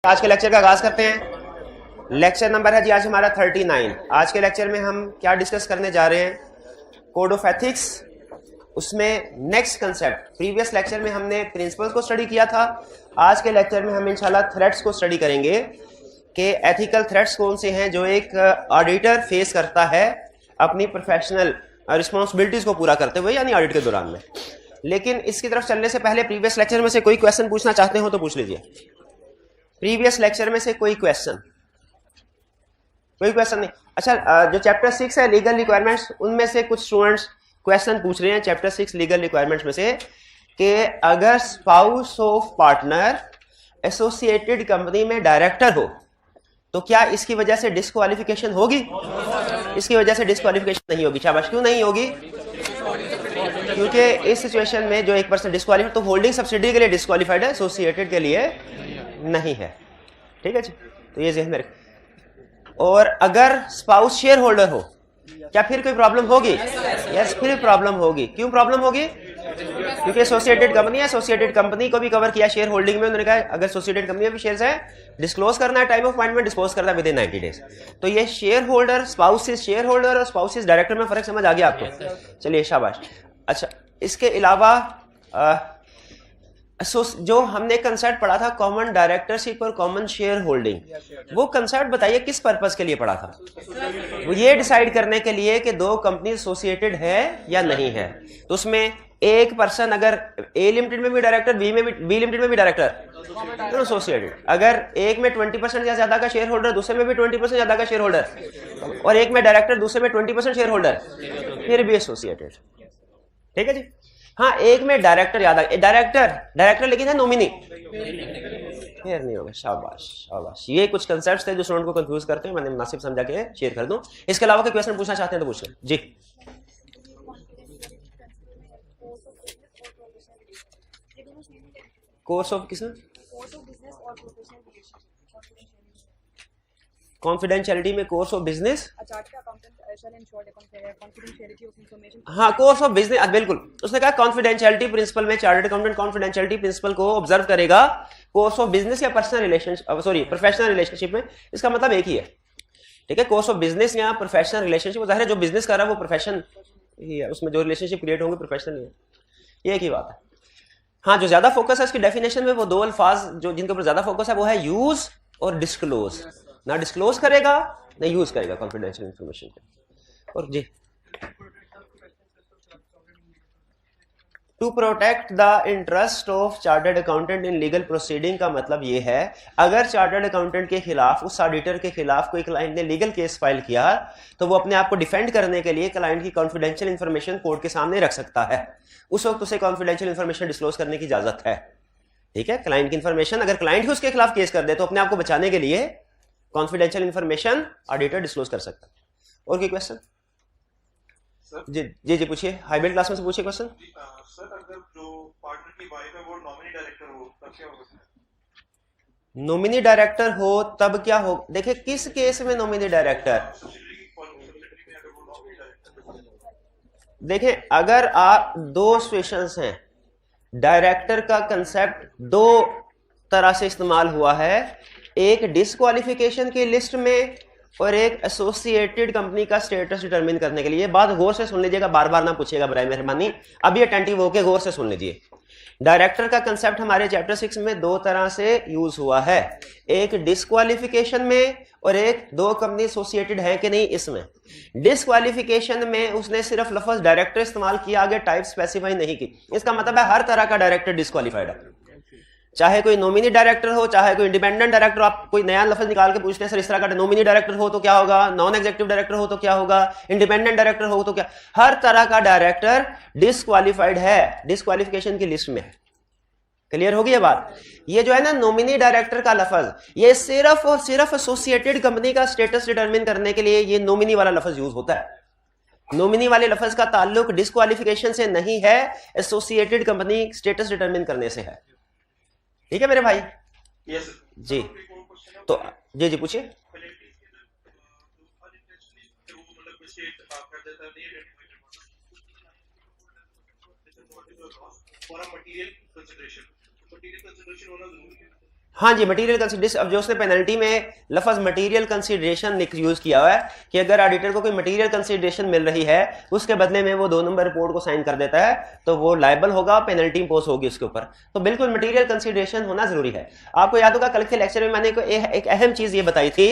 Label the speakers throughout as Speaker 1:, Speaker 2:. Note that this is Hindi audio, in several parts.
Speaker 1: आज के लेक्चर का आगाज करते हैं। लेक्चर नंबर है जी आज हमारा 39। आज के लेक्चर में हम क्या डिस्कस करने जा रहे हैं? कोड ऑफ एथिक्स, उसमें नेक्स्ट कंसेप्ट। प्रीवियस लेक्चर में हमने प्रिंसिपल्स को स्टडी किया था। आज के लेक्चर में हम इंशाल्लाह थ्रेट्स को स्टडी करेंगे कि एथिकल थ्रेट्स कौन से हैं जो एक ऑडिटर फेस करता है अपनी प्रोफेशनल रिस्पॉन्सिबिलिटीज को पूरा करते हुए, यानी ऑडिट के दौरान में। लेकिन इसकी तरफ चलने से पहले प्रीवियस लेक्चर में से कोई क्वेश्चन पूछना चाहते हो तो पूछ लीजिए। प्रीवियस लेक्चर में से कोई क्वेश्चन नहीं? अच्छा, जो चैप्टर 6 है लीगल रिक्वायरमेंट्स, उनमें से कुछ स्टूडेंट्स क्वेश्चन पूछ रहे हैं चैप्टर 6 लीगल रिक्वायरमेंट्स में से कि अगर spouse of partner associated company में डायरेक्टर हो तो क्या इसकी वजह से डिस्क्वालिफिकेशन होगी? इसकी वजह से डिस्क्वालिफिकेशन नहीं होगी। शाबाश। क्यों नहीं होगी? क्योंकि इस सिचुएशन में जो एक पर्सन डिस्क्वालीफाइड, तो होल्डिंग सब्सिडी के लिए डिस्क्वालीफाइड है, एसोसिएटेड के लिए नहीं है। ठीक है जी, तो ये ज़हन में रखें। और अगर स्पाउस शेयर होल्डर हो, क्या फिर कोई प्रॉब्लम होगी? यस, फिर प्रॉब्लम होगी। क्यों प्रॉब्लम होगी? क्योंकि एसोसिएटेड कंपनी है, एसोसिएटेड कंपनी को भी कवर किया शेयर होल्डिंग में। उन्होंने कहा अगर एसोसिएटेड कंपनी में भी शेयर्स है, डिस्क्लोज करना है टाइम ऑफ अपॉइंटमेंट, डिस्क्लोज करना है विद इन 90 डेज। तो ये शेयर होल्डर, स्पाउसिस शेयर होल्डर और स्पाउसिस डायरेक्टर में फर्क समझ आ गया आपको? चलिए शाबाश। अच्छा, इसके अलावा जो हमने कंसेप्ट पढ़ा था कॉमन डायरेक्टरशिप और कॉमन शेयर होल्डिंग, वो कंसेप्ट बताइए किस पर्पस के लिए पढ़ा था? वो ये डिसाइड करने के लिए कि दो कंपनी एसोसिएटेड है या नहीं है। तो उसमें एक पर्सन अगर ए लिमिटेड में भी डायरेक्टर, बी लिमिटेड में भी डायरेक्टर, तो एसोसिएटेड। अगर एक में 20% या ज्यादा का शेयर होल्डर, दूसरे में भी 20% ज्यादा का शेयर होल्डर, और एक में डायरेक्टर दूसरे में 20% शेयर होल्डर, फिर भी एसोसिएटेड। ठीक है जी। हाँ, एक में डायरेक्टर याद आ, डायरेक्टर लेकिन है नॉमिनी, फिर नहीं होगा। शाबाश शाबाश। ये कुछ कंसेप्ट्स थे जो स्टूडेंट को कंफ्यूज करते हैं, मैंने मुनासिब समझा के शेयर कर दूं। इसके अलावा कोई क्वेश्चन पूछना चाहते हैं तो पूछ लें जी। कोर्स ऑफ किसने? कॉन्फिडेंशियलिटी में कोर्स ऑफ बिजनेस, हाँ कोर्स ऑफ बिजनेस, बिल्कुल। उसने कहा कॉन्फिडेंशियलिटी प्रिंसिपल में चार्टर्ड अकाउंटेंट कॉन्फिडेंशियलिटी प्रिंसिपल को ऑब्जर्व करेगा कोर्स ऑफ बिजनेस या personal relationship, sorry professional relationship में। इसका मतलब एक ही है। ठीक है, कोर्स ऑफ बिजनेस या प्रोफेशनल रिलेशनशिप, जाहिर है जो बिजनेस कर रहा है वो प्रोफेशन ही है, उसमें जो रिलेशनशिप क्रिएट होंगे प्रोफेशनल ही है, ये एक ही बात है। हाँ, जो ज्यादा फोकस है इसकी डेफिनेशन में, वो दो अल्फाज जो जिनके ऊपर ज्यादा फोकस है वो है यूज और डिस्क्लोज। ना डिस्क्लोज करेगा ना यूज करेगा कॉन्फिडेंशियल इंफॉर्मेशन को। और जी, to protect the interest of chartered accountant in legal proceeding का मतलब ये है अगर चार्टर्ड अकाउंटेंट के खिलाफ, उस ऑडिटर के खिलाफ कोई क्लाइंट ने लीगल केस फाइल किया तो वो अपने आप को डिफेंड करने के लिए क्लाइंट की कॉन्फिडेंशियल इंफॉर्मेशन कोर्ट के सामने रख सकता है। उस वक्त उसे कॉन्फिडेंशियल इंफॉर्मेशन डिस्क्लोज करने की इजाजत है। ठीक है, क्लाइंट की इंफॉर्मेशन अगर क्लाइंट ही उसके खिलाफ केस कर दे तो अपने आप को बचाने के लिए कॉन्फिडेंशियल इंफॉर्मेशन ऑडिटर डिस्क्लोज कर सकता है। और कोई क्वेश्चन? जी जी जी पूछिए, हाइब्रिड क्लास में से पूछिए क्वेश्चन।
Speaker 2: सर, अगर जो पार्टनर की वाइफ है वो नॉमिनी डायरेक्टर हो तब क्या होगा?
Speaker 1: नॉमिनी डायरेक्टर हो तब क्या हो? देखिए किस केस में नॉमिनी डायरेक्टर? देखें, अगर आप दो सिचुएशंस हैं, डायरेक्टर का कंसेप्ट दो तरह से इस्तेमाल हुआ है, एक डिस्क्वालिफिकेशन की लिस्ट में और एक एसोसिएटेड कंपनी का स्टेटस डिटरमिन करने के लिए। बात गौर से सुन लीजिएगा, बार बार ना पूछिएगा बराए मेहरबानी, अभी अटेंटिव होकर गौर से सुन लीजिए। डायरेक्टर का कंसेप्ट हमारे चैप्टर 6 में दो तरह से यूज हुआ है, एक डिस्क्वालिफिकेशन में और एक दो कंपनी एसोसिएटेड है कि नहीं इसमें। डिस्क्वालिफिकेशन में उसने सिर्फ लफ्ज डायरेक्टर इस्तेमाल किया, आगे टाइप स्पेसिफाई नहीं की। इसका मतलब है हर तरह का डायरेक्टर डिस्क्वालिफाइड है, चाहे कोई नॉमिनी डायरेक्टर हो, चाहे कोई इंडिपेंडेंट डायरेक्टर। आप कोई नया लफ्ज निकाल के पूछते हैं सर इस तरह का, नॉमिनी डायरेक्टर हो तो क्या होगा, नॉन एग्जीक्यूटिव डायरेक्टर हो तो क्या होगा, इंडिपेंडेंट डायरेक्टर हो तो क्या, हर तरह का डायरेक्टर डिस्क्वालिफाइड है, डिस्क्वालिफिकेशन की लिस्ट में है। क्लियर होगी ये बात? ये जो है ना नॉमिनी डायरेक्टर का लफ्ज, ये सिर्फ और सिर्फ एसोसिएटेड कंपनी का स्टेटस डिटरमिन करने के लिए ये नॉमिनी वाला लफ्ज यूज होता है। नॉमिनी वाले लफ्ज का ताल्लुक डिस्क्वालिफिकेशन से नहीं है, एसोसिएटेड कंपनी स्टेटस डिटरमिन करने से है। ठीक है मेरे भाई?
Speaker 2: yes,
Speaker 1: जी तो जी जी पूछिए। हाँ जी, मटेरियल कंसिडरेशन। अब जो उसने पेनल्टी में लफ्ज मटेरियल कंसिडरेशन यूज किया हुआ है कि अगर ऑडिटर को कोई मटेरियल कंसिडरेशन मिल रही है उसके बदले में वो 2 नंबर रिपोर्ट को साइन कर देता है तो वो लायबल होगा, पेनल्टी इंपोज होगी उसके ऊपर। तो बिल्कुल मटेरियल कंसिडरेशन होना जरूरी है। आपको याद होगा कल के लेक्चर में मैंने एक अहम चीज ये बताई थी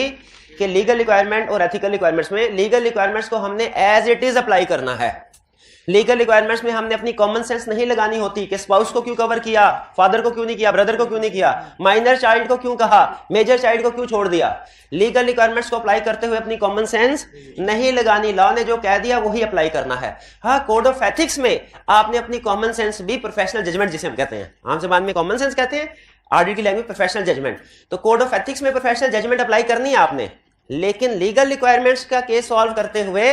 Speaker 1: कि लीगल रिक्वायरमेंट और एथिकल रिक्वायरमेंट्स में लीगल रिक्वायरमेंट्स को हमने एज इट इज अप्लाई करना है। लीगल रिक्वायरमेंट्स में हमने अपनी कॉमन सेंस नहीं लगानी होती कि स्पाउस को क्यों कवर किया, फादर को क्यों नहीं किया, ब्रदर को क्यों नहीं किया, माइनर चाइल्ड को क्यों कहा, मेजर चाइल्ड को क्यों छोड़ दिया। लीगल रिक्वायरमेंट्स को अप्लाई करते हुए अपनी कॉमन सेंस नहीं लगानी, लॉ ने जो कह दिया वही अप्लाई करना है। हाँ, कोड ऑफ एथिक्स में आपने अपनी कॉमन सेंस भी, प्रोफेशनल जजमेंट जिसे हम कहते हैं, आम जबान में कॉमन सेंस कहते हैं, ऑडिट की लैंग्वेज प्रोफेशनल जजमेंट, तो कोड ऑफ एथिक्स में प्रोफेशनल जजमेंट अप्लाई करनी है आपने। लेकिन लीगल रिक्वायरमेंट्स का केस सॉल्व करते हुए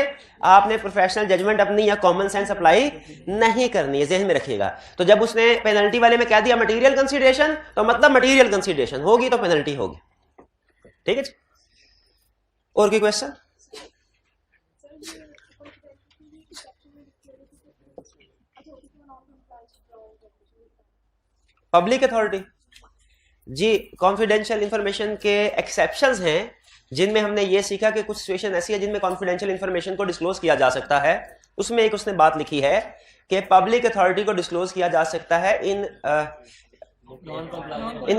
Speaker 1: आपने प्रोफेशनल जजमेंट अपनी या कॉमन सेंस अप्लाई नहीं करनी है, जहन में रखिएगा। तो जब उसने पेनल्टी वाले में कह दिया मटेरियल कंसीडरेशन, तो मतलब मटेरियल कंसीडरेशन होगी तो पेनल्टी होगी। ठीक है जी, और कोई क्वेश्चन? पब्लिक अथॉरिटी जी, कॉन्फिडेंशियल इंफॉर्मेशन के एक्सेप्शंस हैं जिनमें हमने ये सीखा कि कुछ सिचुएशन ऐसी है जिनमें कॉन्फिडेंशियल इंफॉर्मेशन को डिस्क्लोज किया जा सकता है। उसमें एक उसने बात लिखी है कि पब्लिक अथॉरिटी को डिस्क्लोज किया जा सकता है in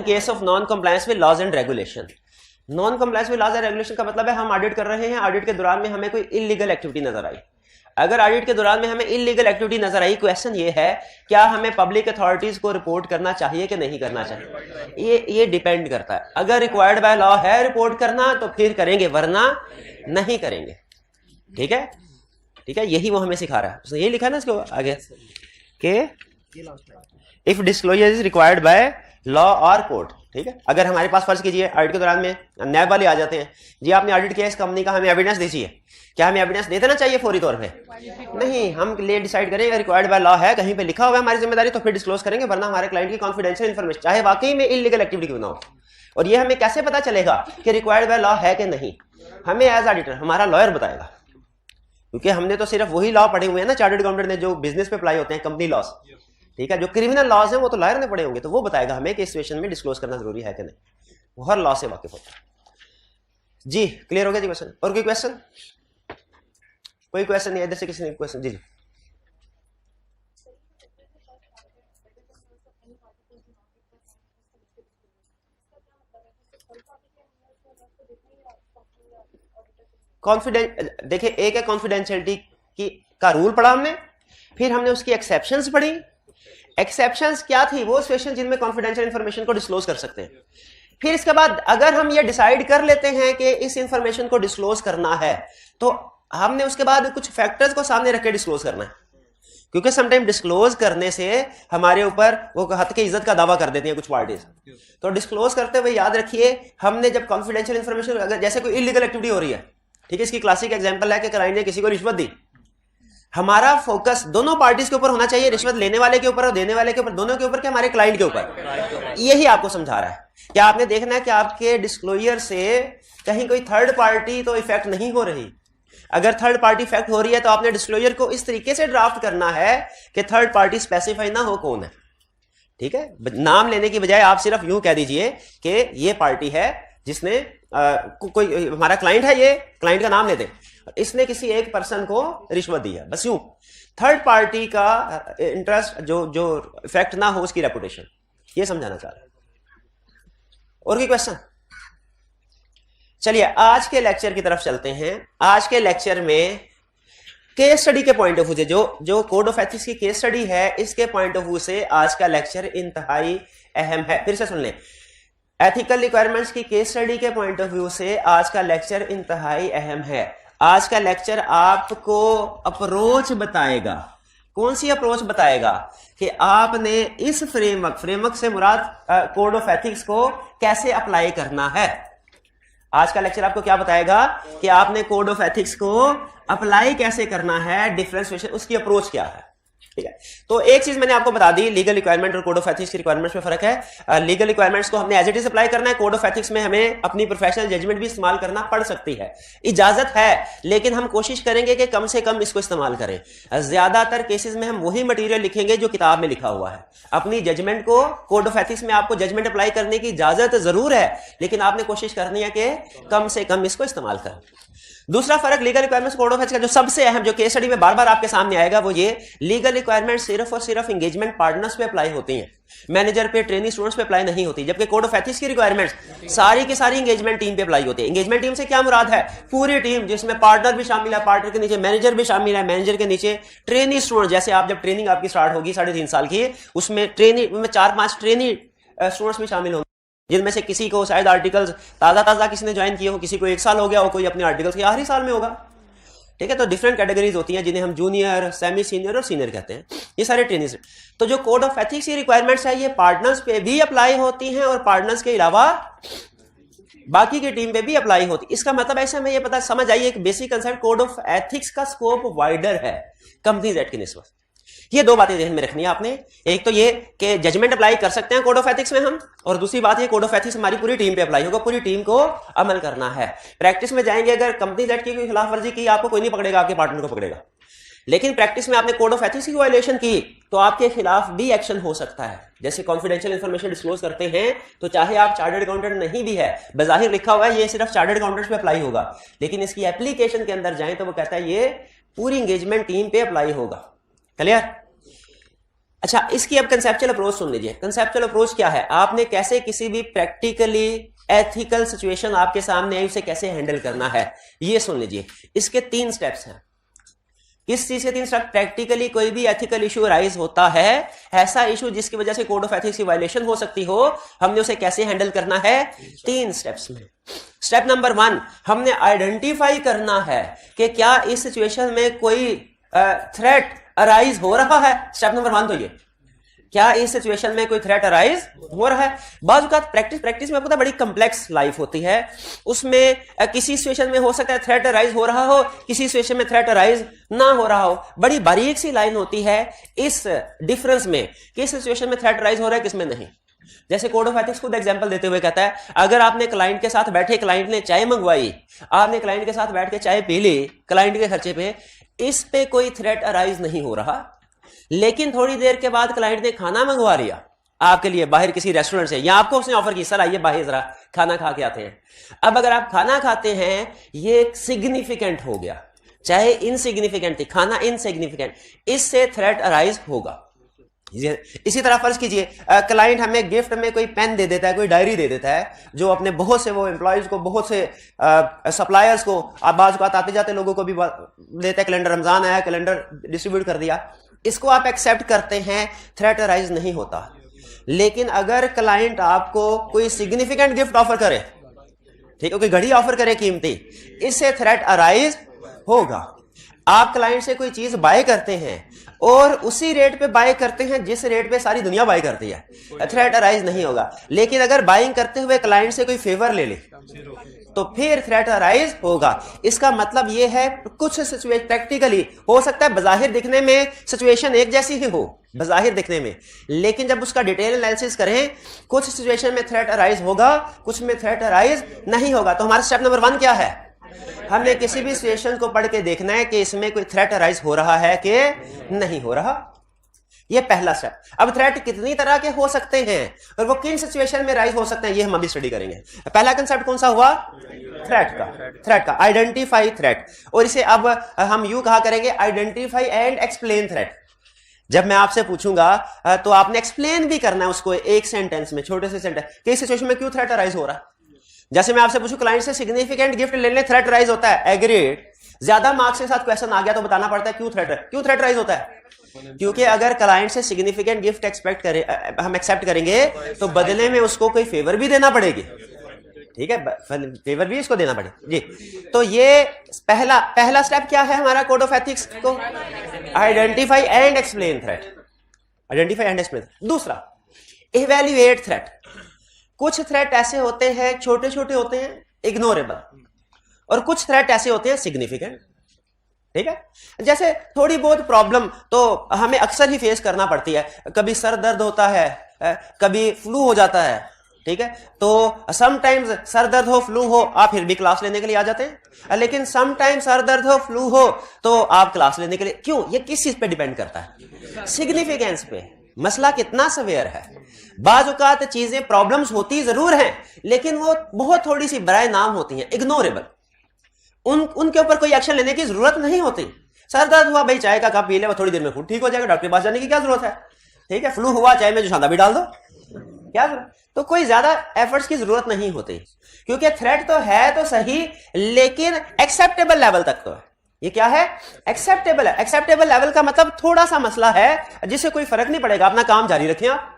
Speaker 1: case of non compliance with laws and regulation. Non compliance with laws and regulation का मतलब है हम ऑडिट कर रहे हैं, ऑडिट के दौरान में हमें कोई इलीगल एक्टिविटी नजर आई। अगर ऑडिट के दौरान में हमें इलीगल एक्टिविटी नजर आई, क्वेश्चन ये है क्या हमें पब्लिक अथॉरिटीज को रिपोर्ट करना चाहिए कि नहीं करना चाहिए। ये डिपेंड करता है। अगर रिक्वायर्ड बाय लॉ है रिपोर्ट करना तो फिर करेंगे, वरना नहीं करेंगे। ठीक है, ठीक है, यही वो हमें सिखा रहा है। उसने यही लिखा ना इसको आगे कि if disclosure is required by law और कोर्ट। ठीक है, अगर हमारे पास फर्ज कीजिए ऑडिट के दौरान में नैब वाले आ जाते हैं, जी आपने ऑडिट किया इस कंपनी का, हमें एविडेंस दीजिए, क्या हमें एविडेंस दे देना चाहिए फौरी तौर पे? नहीं, हम ले डिसाइड करेंगे रिक्वायर्ड बाय लॉ है, कहीं पे लिखा हुआ है हमारी जिम्मेदारी, तो फिर डिस्क्लोज करेंगे, वरना हमारे क्लाइंट की कॉन्फिडेंशियल इन्फॉर्मेशन चाहे वाकई में इलीगल एक्टिविटी क्यों ना हो। और ये हमें कैसे पता चलेगा कि रिक्वायर्ड बाय लॉ है कि नहीं? हमें एज ऑडिटर हमारा लॉयर बताएगा, क्योंकि हमने तो सिर्फ वही लॉ पढ़े हुए हैं ना चार्टर्ड अकाउंटेंट ने जो बिजनेस पे अप्लाई होते हैं, कंपनी लॉस। ठीक है, जो क्रिमिनल लॉज हैं वो तो लॉयर ने पढ़े होंगे, तो वो बताएगा हमें कि इस सिचुएशन में डिस्क्लोज करना जरूरी है कि नहीं। वो हर लॉ से वाकिफ होता है। जी क्लियर हो गया जी क्वेश्चन? और कोई क्वेश्चन? कोई क्वेश्चन नहीं? इधर से किसी ने क्वेश्चन? जी जी। कॉन्फिडेंट देखिए, एक है कॉन्फिडेंशियलिटी की का रूल पढ़ा हमने, फिर हमने उसकी एक्सेप्शंस पढ़ी। एक्सेप्शंस क्या थी? वो सिचुएशन जिनमें कॉन्फिडेंशियल इंफॉर्मेशन को डिस्क्लोज कर सकते हैं। फिर इसके बाद अगर हम ये डिसाइड कर लेते हैं कि इस इंफॉर्मेशन को डिस्क्लोज करना है, तो हमने उसके बाद कुछ फैक्टर्स को सामने रख के डिस्क्लोज करना है, क्योंकि समटाइम डिस्क्लोज करने से हमारे ऊपर वो हद के इज्जत का दावा कर देती हैं कुछ पार्टीज। तो डिस्क्लोज करते हुए याद रखिए, हमने जब कॉन्फिडेंशियल इंफॉर्मेशन, अगर जैसे कोई इलीगल एक्टिविटी हो रही है, ठीक है, इसकी क्लासिक एग्जांपल है कि क्लाइंट ने किसी को रिश्वत दी, हमारा फोकस दोनों पार्टीज के ऊपर होना चाहिए, रिश्वत लेने वाले के ऊपर और देने वाले के ऊपर, दोनों के ऊपर, कि हमारे क्लाइंट के ऊपर। यही आपको समझा रहा है। क्या आपने देखना है कि आपके डिस्क्लोजर से कहीं कोई थर्ड पार्टी तो इफेक्ट नहीं हो रही। अगर थर्ड पार्टी इफेक्ट हो रही है तो आपने डिस्क्लोजर को इस तरीके से ड्राफ्ट करना है कि थर्ड पार्टी स्पेसिफाई ना हो कौन है। ठीक है, नाम लेने की बजाय आप सिर्फ यूं कह दीजिए कि ये पार्टी है जिसने कोई हमारा क्लाइंट है, ये क्लाइंट का नाम ले दे, इसने किसी एक पर्सन को रिश्वत दी है, बस यूं। थर्ड पार्टी का इंटरेस्ट जो इफेक्ट ना हो उसकी रेपुटेशन, ये समझाना चाह रहा है। और कोई क्वेश्चन? चलिए आज के लेक्चर की तरफ चलते हैं। आज के लेक्चर में केस स्टडी के पॉइंट ऑफ व्यू से, जो कोड ऑफ एथिक्स की केस स्टडी है, इसके पॉइंट ऑफ व्यू से आज का लेक्चर इंतहाई अहम है। फिर से सुन लें, एथिकल रिक्वायरमेंट्स की केस स्टडी के पॉइंट ऑफ व्यू से आज का लेक्चर इंतहाई अहम है। आज का लेक्चर आपको अप्रोच बताएगा। कौन सी अप्रोच बताएगा? कि आपने इस फ्रेमवर्क से मुराद कोड ऑफ एथिक्स को कैसे अप्लाई करना है। आज का लेक्चर आपको क्या बताएगा कि आपने कोड ऑफ एथिक्स को अप्लाई कैसे करना है, डिफरेंशिएशन, उसकी अप्रोच क्या है। ठीक है। तो एक चीज मैंने आपको बता दी, लीगल रिक्वायरमेंट और कोड ऑफ एथिक्स की रिक्वायरमेंट्स में फर्क है। लीगल रिक्वायरमेंट्स को हमने एज इट इज अप्लाई करना है, कोड ऑफ एथिक्स में हमें अपनी प्रोफेशनल जजमेंट भी इस्तेमाल करना पड़ सकती है, इजाजत है, लेकिन हम कोशिश करेंगे कि कम से कम इसको इस्तेमाल करें। ज्यादातर केसेस में हम वही मटेरियल लिखेंगे जो किताब में लिखा हुआ है। अपनी जजमेंट को कोड ऑफ एथिक्स में आपको जजमेंट अप्लाई करने की इजाजत जरूर है, लेकिन आपने कोशिश करनी है कि कम से कम इसको इस्तेमाल करें। दूसरा फर्क legal requirements code of ethics का जो सबसे अहम, जो केस स्टडी में बार बार आपके सामने आएगा, वो ये लीगल रिक्वायरमेंट सिर्फ और सिर्फ एंगेजमेंट पार्टनर्स पे अप्लाई होती हैं, मैनेजर पे, ट्रेनिंग स्टूडेंट्स पे अप्लाई नहीं होती। जबकि कोड ऑफ एथिक्स की रिक्वायरमेंट्स सारी की सारी एंगेजमेंट टीम पे अप्लाई होती है। एंगेजमेंट टीम से क्या मुराद है? पूरी टीम, जिसमें पार्टनर भी शामिल है, पार्टनर के नीचे मैनेजर भी शामिल है, मैनेजर के नीचे ट्रेनिंग स्टूडेंट। जैसे आप जब ट्रेनिंग आपकी स्टार्ट होगी 3.5 साल की, उसमें ट्रेनिंग में 4-5 ट्रेनिंग स्टूडेंट्स भी शामिल होंगे, जिनमें से किसी को शायद आर्टिकल्स ताजा किसी ने ज्वाइन किए हो, किसी को 1 साल हो गया हो, कोई अपने आर्टिकल्स के आखिरी साल में होगा। ठीक है, तो डिफरेंट कैटेगरीज होती हैं जिन्हें हम जूनियर, सेमी सीनियर और सीनियर कहते हैं, ये सारे ट्रेनिंग्स। तो जो कोड ऑफ एथिक्स की रिक्वायरमेंट्स है, ये पार्टनर्स पे भी अप्लाई होती हैं और पार्टनर्स के अलावा बाकी की टीम पे भी अप्लाई होती। इसका मतलब ऐसा हमें ये पता समझ आइए, एक basic concept, code of ethics का स्कोप वाइडर है कंपनीज एक्ट की निस्बत। ये 2 बातें ध्यान में रखनी है आपने। एक तो ये कि जजमेंट अप्लाई कर सकते हैं कोड ऑफ एथिक्स में हम, और दूसरी बात ये कोड ऑफ एथिक्स हमारी पूरी टीम पे अप्लाई होगा, पूरी टीम को अमल करना है। प्रैक्टिस में जाएंगे, अगर कंपनी एक्ट की कोई खिलाफ वर्जी की, आपको कोई नहीं पकड़ेगा, आपके पार्टनर को पकड़ेगा। लेकिन प्रैक्टिस में आपने कोड ऑफ एथिक्स की वायलेशन की तो आपके खिलाफ भी एक्शन हो सकता है। जैसे कॉन्फिडेंशियल इंफॉर्मेशन डिस्क्लोज करते हैं, तो चाहे आप चार्टर्ड अकाउंटेंट नहीं भी है, बजाहिर लिखा हुआ है ये सिर्फ चार्टर्ड अकाउंटेंट्स पे अप्लाई होगा, लेकिन इसकी एप्लीकेशन के अंदर जाए तो वो कहता है ये पूरी एंगेजमेंट टीम पे अप्लाई होगा। क्लियर? अच्छा, इसकी अब कंसेप्चुअल अप्रोच सुन लीजिए। कंसेप्चुअल अप्रोच क्या है? आपने कैसे किसी भी प्रैक्टिकली एथिकल सिचुएशन आपके सामने आई, उसे कैसे हैंडल करना है, ये सुन लीजिए। इसके 3 स्टेप्स हैं। किस चीज के 3 स्टेप? प्रैक्टिकली कोई भी एथिकल इशू राइज होता है, ऐसा इशू जिसकी वजह से कोड ऑफ एथिक्स की वायलेशन हो सकती हो, हमने उसे कैसे हैंडल करना है? 3 स्टेप्स में। स्टेप नंबर 1, हमने आइडेंटिफाई करना है कि क्या इस सिचुएशन में कोई थ्रेट अराइज हो रहा है। स्टेप नंबर 1 तो ये, क्या इस सिचुएशन में कोई थ्रेट अराइज हो रहा है। बाज़ औक़ात प्रैक्टिस में पता बड़ी कम्प्लेक्स लाइफ होती है, उसमें किसी सिचुएशन में हो सकता है थ्रेट अराइज हो रहा हो, किसी सिचुएशन में थ्रेट अराइज ना हो रहा हो। बड़ी बारीक सी लाइन होती है इस डिफरेंस में, किस सिचुएशन में थ्रेट अराइज हो रहा है, किसमें नहीं। जैसे कोड ऑफ एथिक्स खुद एग्जांपल देते हुए कहता है, अगर आपने क्लाइंट के साथ बैठे, क्लाइंट ने चाय मंगवाई, आपने क्लाइंट के साथ बैठ के चाय पी ली क्लाइंट के खर्चे पे, इस पे कोई थ्रेट अराइज नहीं हो रहा, लेकिन थोड़ी देर के बाद क्लाइंट ने खाना मंगवा लिया आपके लिए बाहर किसी रेस्टोरेंट से, या आपको उसने ऑफर की, सर आइए बाहर जरा खाना खा के आते हैं। अब अगर आप खाना खाते हैं, ये सिग्निफिकेंट हो गया, चाहे इनसिग्निफिकेंट थी, खाना इनसिग्निफिकेंट, इससे थ्रेट अराइज होगा। इसी तरह फर्ज कीजिए क्लाइंट हमें गिफ्ट में कोई पेन दे देता है, कोई डायरी दे देता है, जो अपने बहुत से वो एम्प्लॉयज को, बहुत से सप्लायर्स को, आप बाज़ बात आते जाते लोगों को भी देता है, कैलेंडर रमजान आया, कैलेंडर डिस्ट्रीब्यूट कर दिया, इसको आप एक्सेप्ट करते हैं, थ्रेट अराइज नहीं होता। लेकिन अगर क्लाइंट आपको कोई सिग्निफिकेंट गिफ्ट ऑफर करे, ठीक है, कोई घड़ी ऑफर करे कीमती, इससे थ्रेट अराइज होगा। आप क्लाइंट से कोई चीज बाय करते हैं और उसी रेट पे बाय करते हैं जिस रेट पे सारी दुनिया बाय करती है, थ्रेट अराइज नहीं होगा। लेकिन अगर बाइंग करते हुए क्लाइंट से कोई फेवर ले ले तो फिर थ्रेट अराइज होगा। इसका मतलब यह है, कुछ सिचुएशन प्रैक्टिकली हो सकता है बजाहिर दिखने में सिचुएशन एक जैसी ही हो, बजाहिर दिखने में, लेकिन जब उसका डिटेल एनालिसिस करें, कुछ सिचुएशन में थ्रेट अराइज होगा, कुछ में थ्रेट अराइज नहीं होगा। तो हमारा स्टेप नंबर 1 क्या है? हमने किसी भी सिचुएशन को पढ़ के देखना है कि इसमें कोई थ्रेट अराइज हो रहा है कि नहीं हो रहा। ये पहला स्टेप। अब थ्रेट कितनी तरह के हो सकते हैं और वो किन सिचुएशन में राइज हो सकते हैं, ये हम अभी स्टडी करेंगे। पहला कंसेप्ट कौन सा हुआ? थ्रेट का आइडेंटिफाई थ्रेट। और इसे अब हम यूं कहा करेंगे, आइडेंटिफाई एंड एक्सप्लेन थ्रेट। जब मैं आपसे पूछूंगा तो आपने एक्सप्लेन भी करना है उसको एक सेंटेंस में, छोटे से सेंटेंस, कि इस सिचुएशन में क्यों थ्रेट अराइज हो रहा है। जैसे मैं आपसे पूछूं क्लाइंट से सिग्निफिकेंट गिफ्ट लेने थ्रेट राइज होता है, एग्रीड, ज्यादा मार्क्स के साथ क्वेश्चन आ गया तो बताना पड़ता है क्यों थ्रेट राइज होता है। क्योंकि अगर क्लाइंट से सिग्निफिकेंट गिफ्ट हम एक्सेप्ट करेंगे तो बदले में उसको कोई फेवर भी देना पड़ेगी, ठीक है, फेवर भी इसको देना पड़ेगा जी। तो ये पहला स्टेप क्या है हमारा कोड ऑफ एथिक्स को? Identify and explain threat, identify and explain. दूसरा, इवैल्यूएट थ्रेट। कुछ थ्रेट ऐसे होते हैं, छोटे छोटे होते हैं, इग्नोरेबल, और कुछ थ्रेट ऐसे होते हैं सिग्निफिकेंट, ठीक है। जैसे थोड़ी बहुत प्रॉब्लम तो हमें अक्सर ही फेस करना पड़ती है, कभी सर दर्द होता है, कभी फ्लू हो जाता है, ठीक है। तो समटाइम्स सर दर्द हो, फ्लू हो, आप फिर भी क्लास लेने के लिए आ जाते हैं, लेकिन समटाइम्स सर दर्द हो, फ्लू हो तो आप क्लास लेने के लिए क्यों? ये किस चीज पे डिपेंड करता है? सिग्निफिकेंस पे, मसला कितना सवेयर है। बाज औकात चीजें प्रॉब्लम्स होती जरूर हैं, लेकिन वो बहुत थोड़ी सी बराए नाम होती हैं, इग्नोरेबल, उनके ऊपर कोई एक्शन लेने की जरूरत नहीं होती। सर दर्द हुआ, भाई चाय का कप पी ले, वो थोड़ी देर में खुद ठीक हो जाएगा, डॉक्टर के पास जाने की क्या जरूरत है, ठीक है। फ्लू हुआ, चाय में जोशांदा भी डाल दो, क्या जरूरत? तो कोई ज्यादा एफर्ट्स की जरूरत नहीं होती, क्योंकि थ्रेट तो है तो सही, लेकिन एक्सेप्टेबल लेवल तक तो है। ये क्या है? एक्सेप्टेबल है। एक्सेप्टेबल लेवल का मतलब थोड़ा सा मसला है जिससे कोई फर्क नहीं पड़ेगा, अपना काम जारी रखें आप।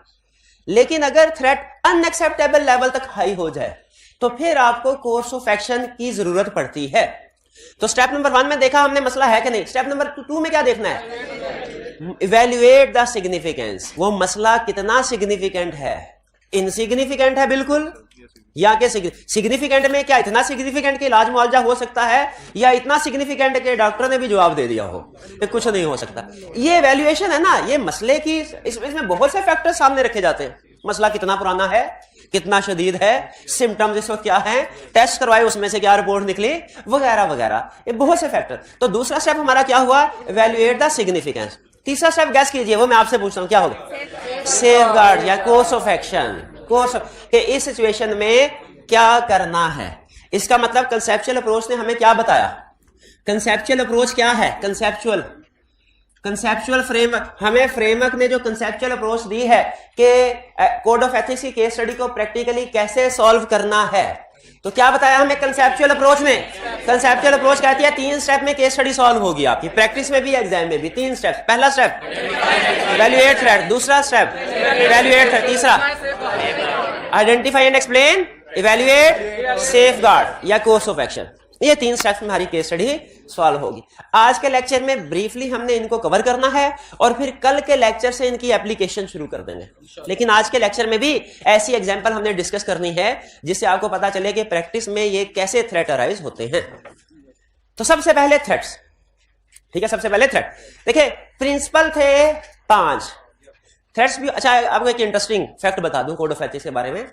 Speaker 1: लेकिन अगर थ्रेट अनएक्सेप्टेबल लेवल तक हाई हो जाए तो फिर आपको कोर्स ऑफ एक्शन की जरूरत पड़ती है। तो स्टेप नंबर 1 में देखा हमने मसला है कि नहीं। स्टेप नंबर 2 में क्या देखना है? Evaluate the significance. वो मसला कितना सिग्निफिकेंट है? इनसिग्निफिकेंट है बिल्कुल, या कि सिग्निफिकेंट में क्या इतना सिग्निफिकेंट कि इलाज मुआवजा हो सकता है, या इतना सिग्निफिकेंट कि डॉक्टर ने भी जवाब दे दिया हो कि कुछ नहीं हो सकता। ये इवैल्यूएशन है ना, ये मसले की इसमें बहुत से फैक्टर्स सामने रखे जाते हैं। मसला कितना पुराना है, कितना शदीद है, सिम्टम्स इस वक्त क्या है, टेस्ट करवाए उसमें से क्या रिपोर्ट निकली, वगैरह वगैरह, ये बहुत से फैक्टर। तो दूसरा स्टेप हमारा क्या हुआ? Evaluate the significance. तीसरा स्टेप गैस कीजिए, वो मैं आपसे पूछता हूं, क्या होगा? सेफगार्ड या कोर्स ऑफ एक्शन। कोर्स के इस सिचुएशन में क्या करना है? इसका मतलब कंसेप्चुअल अप्रोच ने हमें क्या बताया? कंसेप्चुअल अप्रोच क्या है? कंसेप्चुअल फ्रेमवर्क, हमें फ्रेमवर्क ने जो कंसेप्चुअल अप्रोच दी है कि कोड ऑफ एथिक्स की केस स्टडी को प्रैक्टिकली कैसे सॉल्व करना है, तो क्या बताया हमें कंसेप्चुअल अप्रोच ने? कंसेप्चुअल अप्रोच कहती है 3 स्टेप में केस स्टडी सॉल्व होगी आपकी, प्रैक्टिस में भी एग्जाम में भी। 3 स्टेप। पहला स्टेप इवैल्यूएट थ्रेट, दूसरा स्टेप इवैल्यूएट थ्रेट, तीसरा identify and explain, evaluate, safeguard या कोर्स ऑफ एक्शन। ये 3 स्टेप्स में हमारी केस स्टडी सॉल्व होगी। आज के लेक्चर में ब्रीफली हमने इनको कवर करना है और फिर कल के लेक्चर से इनकी एप्लीकेशन शुरू कर देंगे। लेकिन आज के लेक्चर में भी ऐसी एग्जांपल हमने डिस्कस करनी है जिससे आपको पता चले कि प्रैक्टिस में ये कैसे थ्रेट अराइज होते हैं। तो सबसे पहले थ्रेट्स, ठीक है। सबसे पहले थ्रेट देखिए, प्रिंसिपल थे 5 थ्रेट्स भी। अच्छा, आपको एक इंटरेस्टिंग फैक्ट बता दूं कोड ऑफ एथिक्स के बारे में।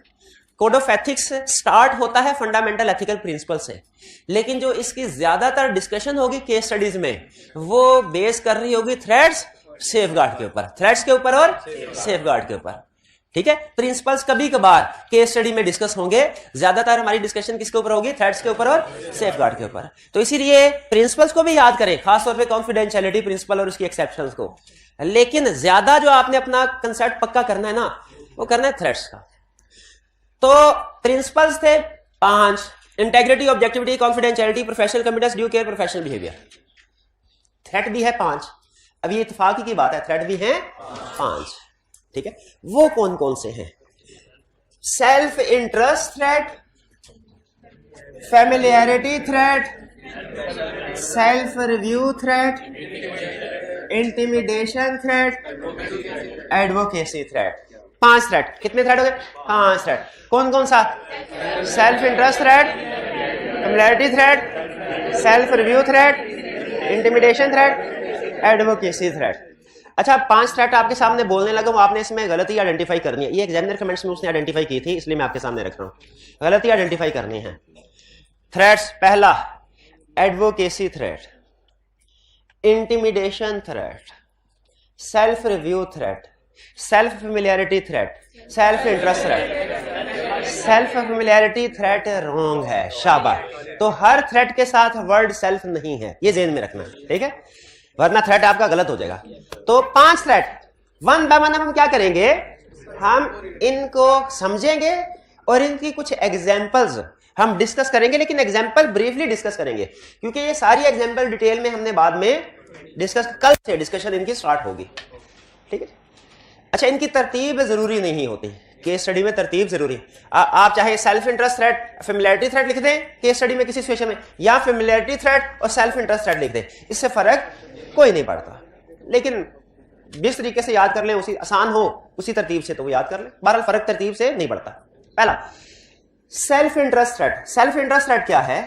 Speaker 1: कोड ऑफ एथिक्स स्टार्ट होता है फंडामेंटल एथिकल प्रिंसिपल से, लेकिन जो इसकी ज्यादातर डिस्कशन होगी केस स्टडीज में वो बेस कर रही होगी थ्रेट्स, सेफगार्ड के ऊपर, थ्रेट्स के ऊपर और सेफगार्ड के ऊपर, ठीक है। प्रिंसिपल्स कभी कभार केस स्टडी में डिस्कस होंगे, ज्यादातर हमारी डिस्कशन किसके ऊपर होगी? थ्रेट्स के ऊपर और सेफगार्ड के ऊपर। तो इसीलिए प्रिंसिपल्स को भी याद करें, खासतौर पर कॉन्फिडेंशियलिटी प्रिंसिपल और उसकी एक्सेप्शंस को, लेकिन ज्यादा जो आपने अपना कंसेप्ट पक्का करना है ना, वो करना है थ्रेट्स का। तो प्रिंसिपल्स थे 5, integrity, objectivity, confidentiality, professional commitment, due care, professional behaviour. Threat भी है 5। अब ये इत्तेफाक की बात है, थ्रेट भी है 5, ठीक है। वो कौन कौन से हैं? Self interest threat, familiarity threat, self review threat, intimidation threat, advocacy threat. 5 threat. कितने थ्रेट हो गए? 5 थ्रेट। कौन कौन सा? Self interest threat, familiarity threat, self review threat, intimidation threat, advocacy threat. अच्छा, 5 थ्रेट आपके सामने बोलने लगा हूं, आपने इसमें गलती आइडेंटिफाई करनी है। ये एग्जामिनर कमेंट्स में उसने आइडेंटिफाई की थी, इसलिए मैं आपके सामने रख रहा हूं। गलती आइडेंटिफाई करनी है। थ्रेट्स, पहला advocacy threat, intimidation threat, self review threat, self familiarity threat, self interest threat. Self familiarity threat wrong है, शाबाश। तो हर थ्रेट के साथ वर्ड सेल्फ नहीं है, ये ज़हन में रखना, ठीक है, वरना थ्रेट आपका गलत हो जाएगा। तो 5 थ्रेट, 1 बाय 1 हम क्या करेंगे? हम इनको समझेंगे और इनकी कुछ एग्जाम्पल्स हम डिस्कस करेंगे, लेकिन एग्जाम्पल ब्रीफली डिस्कस करेंगे क्योंकि ये सारी एग्जाम्पल डिटेल में हमने बाद में डिस्कस, कल से डिस्कशन इनकी स्टार्ट होगी, ठीक है। अच्छा, इनकी तरतीब जरूरी नहीं होती, केस स्टडी में तरतीब जरूरी है। आप चाहे self interest threat, familiarity threat लिख दें केस स्टडी में किसी सिचुएशन में, या फेमिलियरिटी थ्रेट और सेल्फ इंटरेस्ट थ्रेट लिख दें, इससे फर्क कोई नहीं पड़ता। लेकिन जिस तरीके से याद कर लें, उसी आसान हो उसी तरतीब से तो वो याद कर लें, बहरहाल फर्क तरतीब से नहीं पड़ता। पहला self interest threat. Self interest threat क्या है?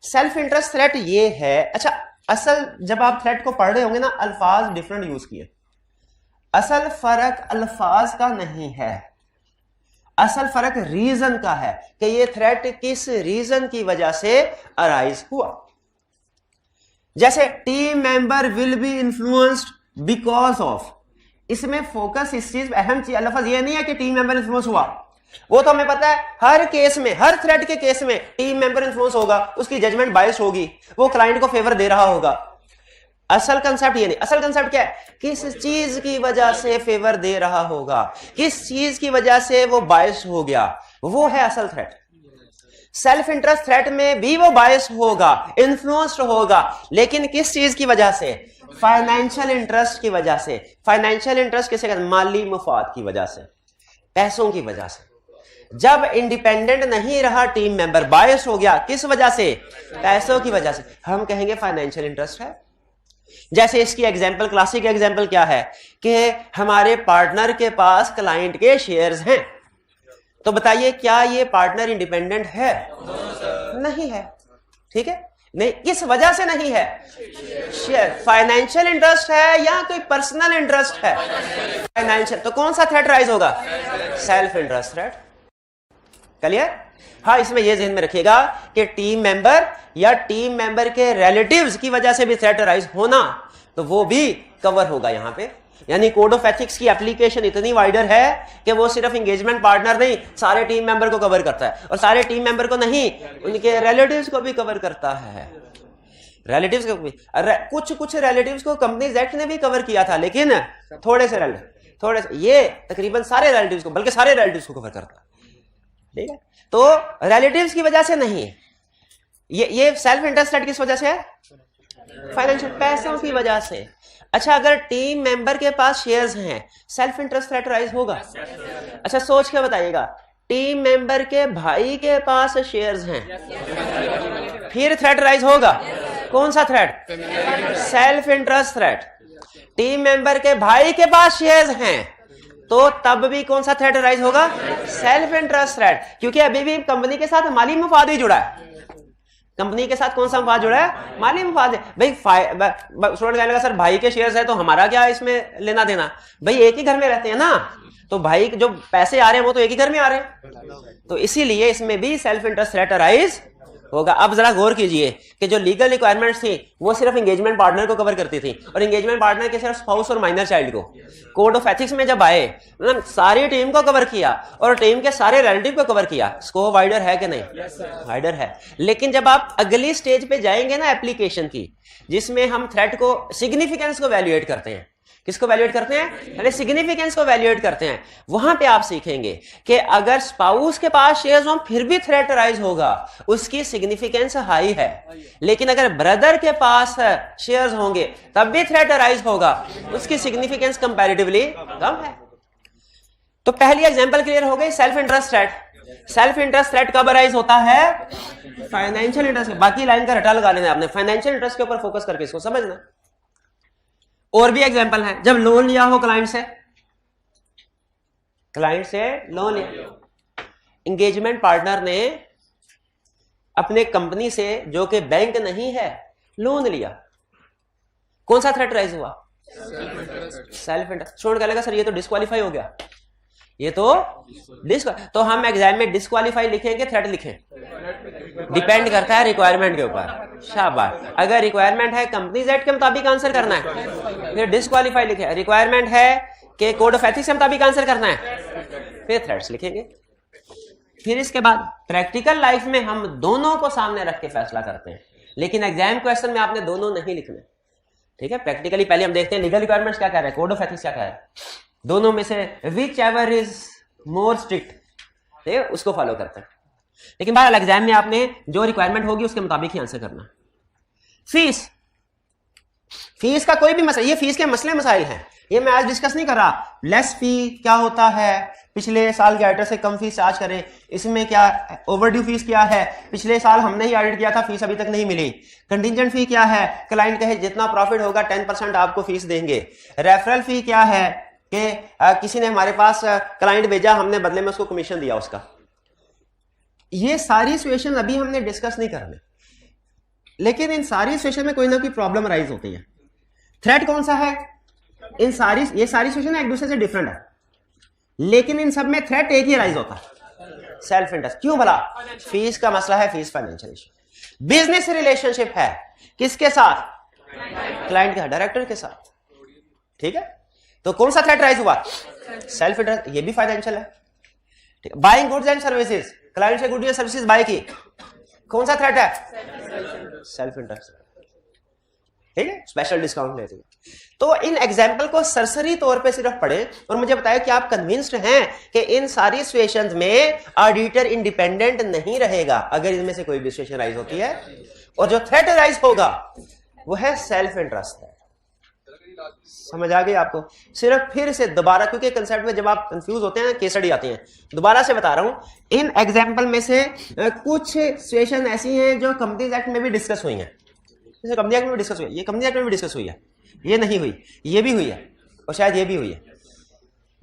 Speaker 1: सेल्फ इंटरेस्ट थ्रेट ये है, अच्छा असल जब आप थ्रेट को पढ़ रहे होंगे ना, अल्फाज डिफरेंट यूज किए। असल फर्क अल्फाज का नहीं है, असल फर्क रीजन का है कि ये थ्रेट किस रीजन की वजह से अराइज हुआ। जैसे team member will B influenced because of, इसमें फोकस इस चीज अहम चीज, लफ्ज ये नहीं है कि टीम मेंबर इन्फ्लुएंस हुआ, वो तो हमें पता है हर केस में, हर थ्रेट के केस में टीम मेंबर इन्फ्लुएंस होगा, उसकी जजमेंट बायस होगी, वो क्लाइंट को फेवर दे रहा होगा। असल कंसेप्ट ये नहीं, असल कंसेप्ट क्या है, किस चीज की वजह से फेवर दे रहा होगा, किस चीज की वजह से वो बायस हो गया, वो है असल थ्रेट। सेल्फ इंटरेस्ट थ्रेट में भी वो बायस होगा, इन्फ्लुएंस्ड होगा, लेकिन किस चीज की वजह से, फाइनेंशियल इंटरेस्ट की वजह से। फाइनेंशियल इंटरेस्ट किसे कहते हैं, माली मुफाद की वजह से, पैसों की वजह से। जब इंडिपेंडेंट नहीं रहा टीम मेंबर, बायस हो गया, किस वजह से, पैसों की वजह से, हम कहेंगे फाइनेंशियल इंटरेस्ट है। जैसे इसकी एग्जांपल, क्लासिक एग्जांपल क्या है कि हमारे पार्टनर के पास क्लाइंट के शेयर्स हैं, तो बताइए क्या ये पार्टनर इंडिपेंडेंट है? नहीं है, ठीक है, नहीं, किस वजह से नहीं है, शेयर, फाइनेंशियल इंटरेस्ट है या कोई पर्सनल इंटरेस्ट है, फाइनेंशियल, तो कौन सा थ्रेट राइज होगा, सेल्फ इंटरेस्ट थ्रेट। क्लियर? हाँ, इसमें यह ध्यान में रखिएगा कि टीम मेंबर या टीम मेंबर के रिलेटिव्स की वजह से भी थ्रेट राइज होना, तो वो भी कवर होगा यहां पे। यानी कोड ऑफ एथिक्स की एप्लीकेशन इतनी वाइडर है कि वो सिर्फ एंगेजमेंट पार्टनर नहीं, सारे टीम मेंबर को कवर करता है, और सारे टीम मेंबर को नहीं, उनके रिलेटिव्स को भी कवर करता है। रिलेटिव्स को भी, कुछ रिलेटिव्स को कंपनीज एक्ट ने भी कवर किया था, लेकिन थोड़े से, ये तकरीबन सारे रिलेटिव्स को, बल्कि सारे रिलेटिव्स को कवर करता है, ठीक है। तो रिलेटिव्स की वजह से नहीं, ये सेल्फ इंटरेस्ट थ्रेट किस वजह से है, फाइनेंशियल, पैसों की वजह से। अच्छा, अगर टीम मेंबर के पास शेयर्स हैं, सेल्फ इंटरेस्ट थ्रेट राइज होगा? अच्छा, सोच के बताइएगा, टीम मेंबर के भाई के पास शेयर्स हैं, फिर थ्रेट राइज होगा, कौन सा threat, self interest threat. Team member के भाई के पास शेयर्स हैं, तो तब भी कौन सा थ्रेट राइज होगा, सेल्फ इंटरेस्ट थ्रेट, क्योंकि अभी भी कंपनी के साथ माली मुफाद ही जुड़ा है। कंपनी के साथ कौन सा मुफाद जुड़ा है, माली मुफाद है। भाई स्टूडेंट कहने लगा सर भाई के शेयर्स है तो हमारा क्या इसमें लेना देना, भाई एक ही घर में रहते हैं ना, तो भाई जो पैसे आ रहे हैं वो तो एक ही घर में आ रहे हैं, तो इसीलिए इसमें भी सेल्फ इंटरेस्ट थ्रेट राइज होगा। अब जरा गौर कीजिए कि जो लीगल रिक्वायरमेंट्स थी वो सिर्फ एंगेजमेंट पार्टनर को कवर करती थी, और एंगेजमेंट पार्टनर के सिर्फ स्पाउस और माइनर चाइल्ड को। कोड ऑफ एथिक्स में जब आए, मतलब सारी टीम को कवर किया और टीम के सारे रिलेटिव को कवर किया। स्कोप वाइडर है कि नहीं? वाइडर है। लेकिन जब आप अगली स्टेज पे जाएंगे ना एप्लीकेशन की, जिसमें हम थ्रेट को, सिग्निफिकेंस को वैल्यूएट करते हैं, किसको वैल्यूएट करते हैं, अरे सिग्निफिकेंस को वैल्यूएट करते हैं, वहां पे आप सीखेंगे कि अगर स्पाउस के पास शेयर्स हो फिर भी थ्रेट राइज होगा, उसकी सिग्निफिकेंस हाई है। लेकिन अगर ब्रदर के पास शेयर्स होंगे तब भी थ्रेट राइज होगा, उसकी सिग्निफिकेंस कंपैरेटिवली कम है। तो पहली एग्जांपल क्लियर हो गई, self interest threat. Self interest threat कब राइज होता है, फाइनेंशियल इंटरेस्ट। बाकी लाइन का रटा लगा लेना आपने, फाइनेंशियल इंटरेस्ट के ऊपर फोकस करके इसको समझना। और भी एग्जांपल है, जब लोन लिया हो क्लाइंट से लोन लिया, एंगेजमेंट पार्टनर ने अपने कंपनी से जो कि बैंक नहीं है लोन लिया, कौन सा थ्रेट राइज हुआ, सेल्फ इंटरेस्ट। स्टूडेंट कहेगा सर ये तो डिस्क्वालीफाई हो गया, ये तो हम एग्जाम में डिस्क्वालीफाई लिखेंगे थ्रेट लिखें, डिपेंड करता है रिक्वायरमेंट के ऊपर। शाबाश, अगर रिक्वायरमेंट है कंपनीज एक्ट के मुताबिक आंसर करना है फिर डिस्क्वालीफाई लिखे, रिक्वायरमेंट है कि कोड ऑफ एथिक्स के मुताबिक आंसर करना है फिर थ्रेट्स लिखेंगे। फिर इसके बाद प्रैक्टिकल लाइफ में हम दोनों को सामने रख के फैसला करते हैं, लेकिन एग्जाम क्वेश्चन में आपने दोनों नहीं लिखने, ठीक है। प्रैक्टिकली पहले हम देखते हैं लीगल रिक्वायरमेंट्स क्या कह रहे हैं, कोड ऑफ एथिक्स क्या कह रहा है, दोनों में से which ever is more strict, ठीक है, उसको फॉलो करते हैं। लेकिन बहरहाल एग्जाम में आपने जो रिक्वायरमेंट होगी उसके मुताबिक ही आंसर करना। फीस का कोई भी मसला, ये फीस के मसले मसाइल हैं, ये मैं आज डिस्कस नहीं कर रहा। लेस फी क्या होता है, पिछले साल के ऑडिटर से कम फीस चार्ज करें, इसमें क्या ओवरड्यू फीस क्या है, पिछले साल हमने ही ऑडिट किया था फीस अभी तक नहीं मिली। कंटिजेंट फी क्या है, क्लाइंट कहे जितना प्रॉफिट होगा 10% आपको फीस देंगे। रेफरल फी क्या है कि किसी ने हमारे पास क्लाइंट भेजा, हमने बदले में उसको कमीशन दिया उसका। ये सारी सिचुएशन अभी हमने डिस्कस नहीं करने, लेकिन इन सारी सिचुएशन में कोई ना कोई प्रॉब्लम राइज होती है। थ्रेट कौन सा है? ये सारी सिचुएशन एक दूसरे से डिफरेंट है, लेकिन इन सब में थ्रेट एक ही राइज होता है, सेल्फ इंटरेस्ट। क्यों भला? फीस का मसला है, fees financial issue. Business relationship है किसके साथ? क्लाइंट के, डायरेक्टर के साथ। ठीक है, तो कौन सा थ्रेट राइज हुआ? Self interest. ये भी फाइनेंशियल है। ठीक है, buying goods and services, client से गुड्स एंड सर्विसेज बाय की, कौन सा थ्रेट है? Self interest. ठीक है, स्पेशल डिस्काउंट लेती है। तो इन एग्जाम्पल को सरसरी तौर पे सिर्फ पढ़ें और मुझे बताएं कि आप कन्विंस्ड हैं कि इन सारी सिचुएशंस में ऑडिटर इंडिपेंडेंट नहीं रहेगा अगर इनमें से कोई भी सिचुएशन राइज होती है, और जो थ्रेट राइज होगा वो है सेल्फ इंटरेस्ट है। समझ आ गई आपको? सिर्फ फिर से दोबारा, क्योंकि कंसेप्ट में जब आप कंफ्यूज होते हैं केस स्टडी आती है, दोबारा से बता रहा हूं। इन एग्जाम्पल में से कुछ सिचुएशन ऐसी हैं जो कंपनीज एक्ट में भी डिस्कस हुई हैं। जैसे कंपनी एक्ट में भी डिस्कस हुई है, ये कंपनी एक्ट में भी डिस्कस हुई है, ये नहीं हुई, ये भी हुई है और शायद ये भी हुई है।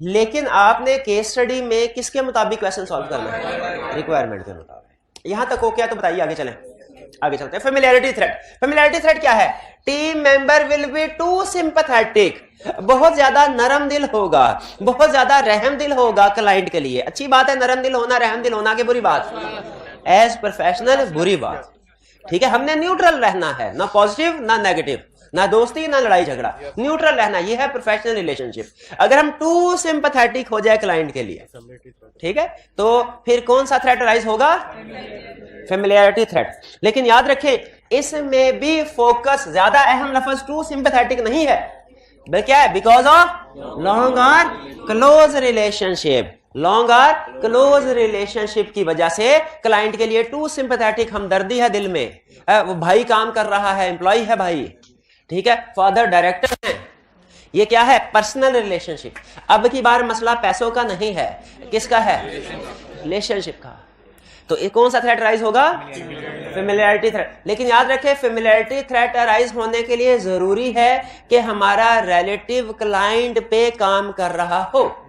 Speaker 1: लेकिन आपने केस स्टडी में किसके मुताबिक क्वेश्चन सॉल्व करना है? रिक्वायरमेंट के मुताबिक। यहां तक हो क्या? तो बताइए, आगे चलें, आगे चलते हैं। Familiarity threat. फेमिलियरिटी थ्रेट क्या है? Team member will be too sympathetic, बहुत ज्यादा नरम दिल होगा, बहुत ज्यादा रहम दिल होगा क्लाइंट के लिए। अच्छी बात है नरम दिल होना, रहम दिल होना, की बुरी बात? एज प्रोफेशनल बुरी बात। ठीक है, हमने न्यूट्रल रहना है, ना पॉजिटिव ना नेगेटिव, ना दोस्ती ना लड़ाई झगड़ा, न्यूट्रल रहना, ये है प्रोफेशनल रिलेशनशिप। अगर हम टू सिंपैथेटिक हो जाए क्लाइंट के लिए, ठीक है, तो फिर कौन सा थ्रेट राइज होगा? Familiarity threat. लेकिन याद रखें, इसमें भी फोकस, ज्यादा अहम लफ्ज टू सिंपैथेटिक नहीं है, बल्कि क्या है? बिकॉज ऑफ लॉन्ग और क्लोज रिलेशनशिप। लॉन्ग और क्लोज रिलेशनशिप की वजह से क्लाइंट के लिए टू सिंपैथेटिक हमदर्दी है दिल में। वो भाई काम कर रहा है, एम्प्लॉय है भाई, ठीक है, फादर डायरेक्टर है। ये क्या है? Personal relationship. अब की बार मसला पैसों का नहीं है, किसका है? रिलेशनशिप का। तो ये कौन सा थ्रेट राइज होगा? Familiarity threat. लेकिन याद रखें, फेमिलियरिटी थ्रेट राइज होने के लिए जरूरी है कि हमारा रिलेटिव क्लाइंट पे काम कर रहा हो।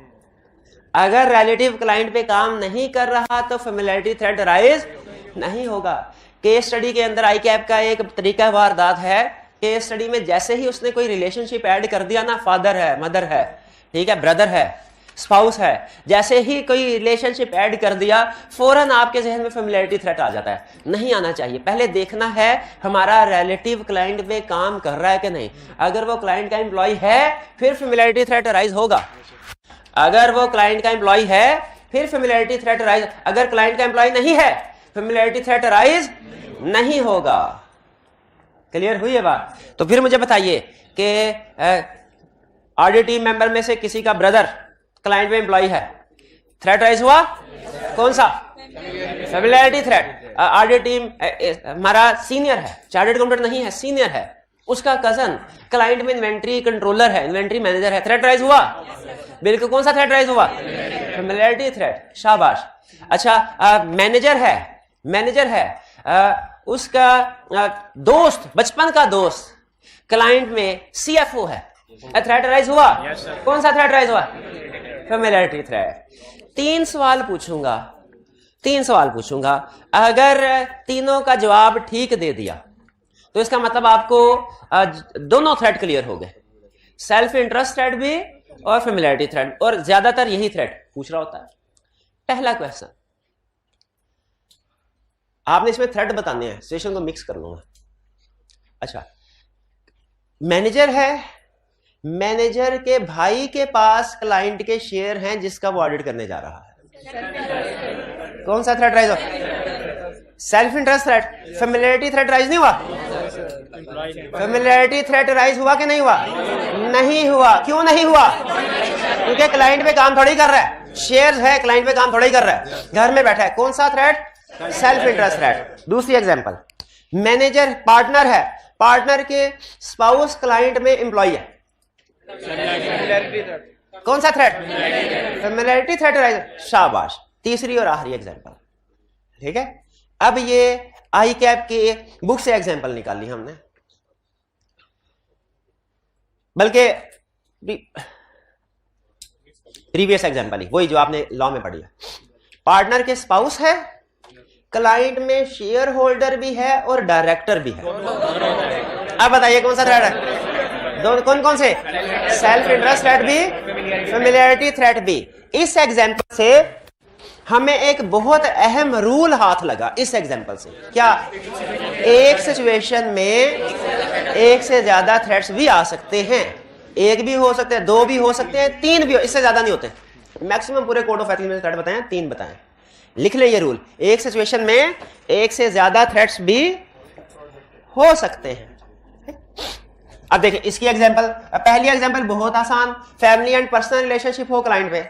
Speaker 1: अगर रिलेटिव क्लाइंट पे काम नहीं कर रहा तो फेमिलियरिटी थ्रेट राइज नहीं होगा। केस स्टडी के अंदर आईकैप का एक तरीका वारदात है, केस स्टडी में जैसे ही उसने कोई रिलेशनशिप ऐड कर दिया ना, फादर है, मदर है, ठीक है, ब्रदर है, स्पाउस है, जैसे ही कोई रिलेशनशिप ऐड कर दिया फौरन आपके जहन में फेमिलियरिटी थ्रेट आ जाता है। नहीं आना चाहिए, पहले देखना है हमारा रिलेटिव क्लाइंट पे काम कर रहा है कि नहीं। अगर वो क्लाइंट का एम्प्लॉय है फिर फेमिलियरिटी थ्रेट राइज होगा। अगर वो क्लाइंट का एम्प्लॉय है फिर फेमिलियरिटी थ्रेट राइज, अगर क्लाइंट का एम्प्लॉय नहीं है फेमिलियरिटी थ्रेट राइज नहीं होगा। क्लियर हुई है बात? तो फिर मुझे बताइए कि ऑडिट टीम मेंबर में से किसी का ब्रदर क्लाइंट में एम्प्लॉय है, थ्रेट राइज हुआ? कौन सा? Familiarity threat. ऑडिट टीम हमारा सीनियर है, चार्टर्ड अकाउंटेंट नहीं है, सीनियर है, उसका कजन क्लाइंट में इन्वेंट्री कंट्रोलर है, इन्वेंट्री मैनेजर है, थ्रेट राइज हुआ? बिल्कुल। कौन सा थ्रेट राइज हुआ? Familiarity threat. शाबाश। अच्छा, मैनेजर है, उसका दोस्त, बचपन का दोस्त क्लाइंट में सीएफओ है, थ्रेट राइज हुआ? कौन सा थ्रेट राइज हुआ? Familiarity threat. तीन सवाल पूछूंगा, अगर तीनों का जवाब ठीक दे दिया तो इसका मतलब आपको दोनों थ्रेट क्लियर हो गए, सेल्फ इंटरेस्ट थ्रेट भी और फेमिलियरिटी थ्रेट, और ज्यादातर यही थ्रेट पूछ रहा होता है। पहला क्वेश्चन, आपने इसमें थ्रेट बताने हैं, सिचुएशन को मिक्स कर लूंगा। अच्छा, मैनेजर है, मैनेजर के भाई के पास क्लाइंट के शेयर हैं जिसका वो ऑडिट करने जा रहा है, कौन सा थ्रेट राइज हुआ? Self interest threat. Familiarity threat rise नहीं हुआ? फेमिलियरिटी थ्रेट राइज हुआ कि नहीं हुआ? नहीं हुआ। क्यों नहीं हुआ? क्योंकि क्लाइंट पे काम थोड़ी कर रहा है, शेयर्स है, क्लाइंट पे काम थोड़ी कर रहा है, घर में बैठा है। कौन सा थ्रेट? Self interest threat. दूसरी एग्जांपल, मैनेजर पार्टनर है, पार्टनर के स्पाउस क्लाइंट में एम्प्लॉय है, कौन सा थ्रेट? Familiarity threat rise. शाबाश। तीसरी और आखिरी एग्जांपल, ठीक है। अब ये आई कैप के बुक से एग्जांपल निकाली हमने, बल्कि प्रीवियस एग्जांपल ही, वही जो आपने लॉ में पढ़ी है। पार्टनर के स्पाउस है, क्लाइंट में शेयर होल्डर भी है और डायरेक्टर भी है। अब बताइए कौन सा थ्रेट है? दो कौन कौन से? सेल्फ इंटरेस्ट थ्रेट भी, फेमिलियरिटी थ्रेट भी। इस एग्जांपल से हमें एक बहुत अहम रूल हाथ लगा। इस एग्जांपल से क्या? एक सिचुएशन में एक से ज्यादा थ्रेट्स भी आ सकते हैं। एक भी हो सकते हैं, दो भी हो सकते हैं, तीन भी हो, इससे ज्यादा नहीं होते। मैक्सिमम पूरे कोड ऑफ एथिक्स में थ्रेट बताएं, तीन बताएं। लिख लें ये रूल, एक सिचुएशन में एक से ज्यादा थ्रेट्स भी हो सकते हैं। अब देखिए इसकी एग्जांपल, पहली एग्जांपल बहुत आसान, फैमिली एंड पर्सनल रिलेशनशिप हो क्लाइंट पे।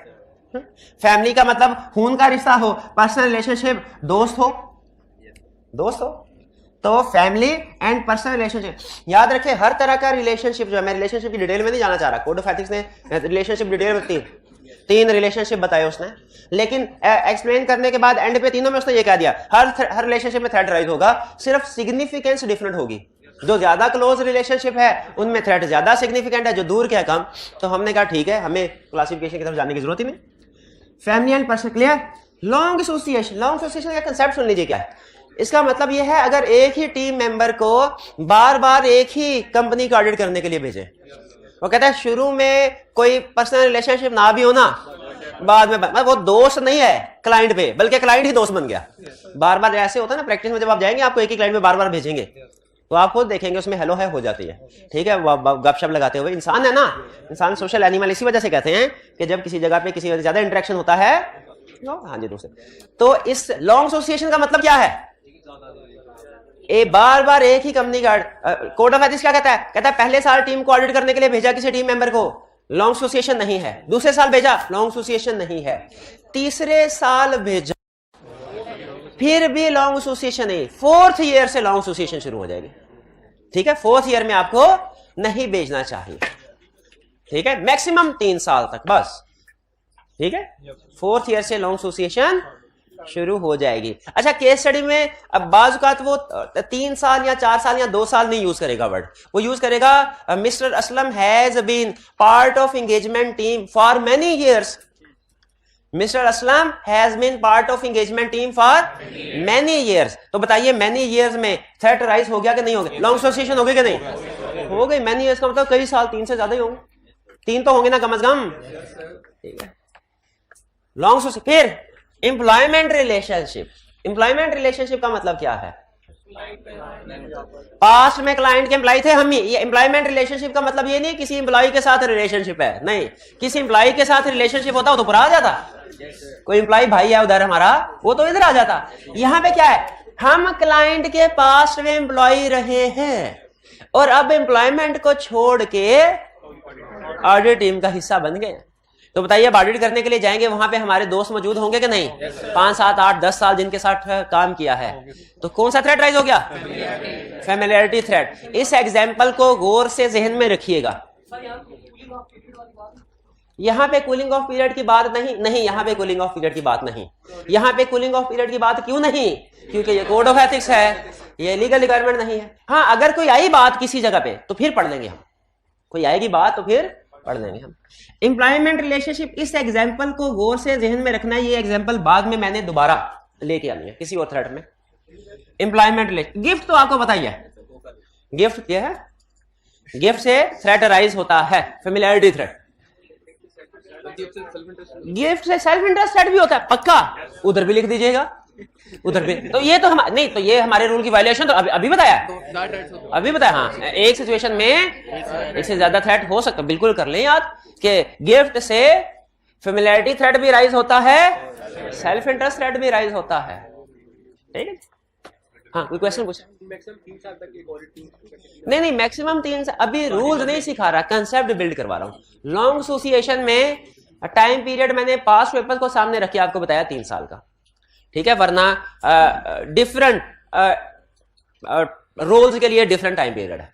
Speaker 1: फैमिली का मतलब खून का रिश्ता हो, पर्सनल रिलेशनशिप दोस्त हो, तो फैमिली एंड पर्सनल रिलेशनशिप। याद रखें हर तरह का रिलेशनशिप जो है, मैं रिलेशनशिप की डिटेल में नहीं जाना चाह रहा, कोड ऑफ एथिक्स ने रिलेशनशिप डिटेल में तीन रिलेशनशिप बताए उसने, लेकिन एक्सप्लेन करने के बाद एंड पे तीनों में उसने ये कह दिया हर रिलेशनशिप में थ्रेट राइज होगा, सिर्फ सिग्निफिकेंस डिफरेंट होगी। जो ज्यादा क्लोज रिलेशनशिप है उनमें थ्रेट ज्यादा सिग्निफिकेंट है, जो दूर के है कम। तो हमने कहा ठीक है, हमें क्लासिफिकेशन की तरफ जाने की जरूरत ही नहीं। Family and personal, clear? Long association, long association का कंसेप्ट सुन लीजिए क्या है। इसका मतलब यह है अगर एक ही टीम मेंबर को बार बार एक ही कंपनी का ऑडिट करने के लिए भेजे, वो कहता है शुरू में कोई पर्सनल रिलेशनशिप ना भी हो ना, बाद में वो दोस्त नहीं है क्लाइंट पे, बल्कि क्लाइंट ही दोस्त बन गया। बार बार ऐसे होता है ना प्रैक्टिस में, जब आप जाएंगे आपको एक ही क्लाइंट में बार बार भेजेंगे तो आप खुद देखेंगे उसमें हेलो है हो जाती है, ठीक है, गपशप लगाते हुए। इंसान है ना, इंसान सोशल एनिमल इसी वजह से कहते हैं कि जब किसी जगह पे किसी वजह ज्यादा इंटरेक्शन होता है। हाँ जी दूसरे, तो इस लॉन्ग एसोसिएशन का मतलब क्या है? बार बार एक ही कंपनी का। कोड ऑफ एथिक्स क्या कहता है? कहता है पहले साल टीम को ऑडिट करने के लिए भेजा किसी टीम मेंबर को, लॉन्ग एसोसिएशन नहीं है। दूसरे साल भेजा, लॉन्ग एसोसिएशन नहीं है। तीसरे साल भेजा, फिर भी लॉन्ग एसोसिएशन नहीं। फोर्थ ईयर से लॉन्ग एसोसिएशन शुरू हो जाएगी, ठीक है। फोर्थ ईयर में आपको नहीं भेजना चाहिए, ठीक है, मैक्सिमम 3 साल तक बस, ठीक है। फोर्थ ईयर से लॉन्ग एसोसिएशन शुरू हो जाएगी। अच्छा, केस स्टडी में अब बाज़ औक़ात वो 3 साल या 4 साल या 2 साल नहीं यूज करेगा वर्ड, वो यूज करेगा mister Aslam has been part of engagement team for many years. Mister Aslam has been part of engagement team for many years. तो बताइए मेनी ईयर्स में थ्रेट राइज हो गया कि नहीं हो गया? लॉन्ग एसोसिएशन हो गई कि नहीं हो गई? मेनी ईयर्स का मतलब कई साल, 3 से ज्यादा ही होंगे, 3 तो होंगे ना कम से कम, ठीक है। Long association. फिर एम्प्लॉयमेंट रिलेशनशिप। एम्प्लॉयमेंट रिलेशनशिप का मतलब क्या है? पास्ट में क्लाइंट के एम्प्लॉय थे हम ही। ये एम्प्लॉयमेंट रिलेशनशिप का मतलब ये नहीं किसी एम्प्लॉय के साथ रिलेशनशिप है, नहीं। किसी एम्प्लॉय के साथ रिलेशनशिप होता हो तो पूरा आ जाता। कोई एम्प्लॉय भाई है उधर हमारा, वो तो इधर आ जाता। यहां पे क्या है? हम क्लाइंट के पास्ट में एम्प्लॉय रहे हैं और अब एम्प्लॉयमेंट को छोड़ के ऑडिट टीम का हिस्सा बन गए। तो बताइए अब ऑडिट करने के लिए जाएंगे, वहां पे हमारे दोस्त मौजूद होंगे कि नहीं? 5, 7, 8, 10 साल जिनके साथ काम किया है। तो कौन सा थ्रेट राइज हो गया? Familiarity threat. इस एग्जाम्पल को गौर से जहन में रखिएगा। यहां पे कूलिंग ऑफ पीरियड की बात नहीं, यहां पे कूलिंग ऑफ पीरियड की बात नहीं। यहां पे कूलिंग ऑफ पीरियड की बात क्यों नहीं? क्योंकि ये कोड ऑफ एथिक्स है, ये लीगल रिक्वायरमेंट नहीं है। हाँ, अगर कोई आई बात किसी जगह पे तो फिर पढ़ लेंगे हम, कोई आएगी बात तो फिर पढ़ लेंगे हम। एम्प्लॉयमेंट रिलेशनशिप, इस एग्जाम्पल को गौर से जहन में रखना है। ये एग्जाम्पल बाद में मैंने दोबारा लेके आनी है किसी और थ्रेड में। एम्प्लॉयमेंट रिलेशन, गिफ्ट तो आपको बताइए गिफ्ट क्या है? गिफ्ट से थ्रेट राइज होता है, फेमिलियरिटी थ्रेट। गिफ्ट से सेल्फ इंटरेस्ट थ्रेट भी होता है, पक्का उधर भी लिख दीजिएगा, उधर भी। तो ये तो हम नहीं, तो ये हमारे रूल की वायलेशन तो अभी बताया, अभी बताया। हाँ, एक सिचुएशन में एक से ज्यादा थ्रेट हो सकता है, बिल्कुल कर लें याद कि गिफ्ट से फेमिलियरिटी थ्रेट भी राइज होता है, सेल्फ इंटरेस्ट थ्रेट भी राइज होता है, ठीक है। हाँ, कोई क्वेश्चन पूछ? नहीं, मैक्सिमम 3 साल। अभी रूल्स नहीं सिखा रहा, कंसेप्ट बिल्ड करवा रहा हूं। लॉन्ग एसोसिएशन में टाइम पीरियड मैंने पास्ट पेपर को सामने रखे आपको बताया 3 साल का, ठीक है। वरना डिफरेंट रोल्स के लिए डिफरेंट टाइम पीरियड है,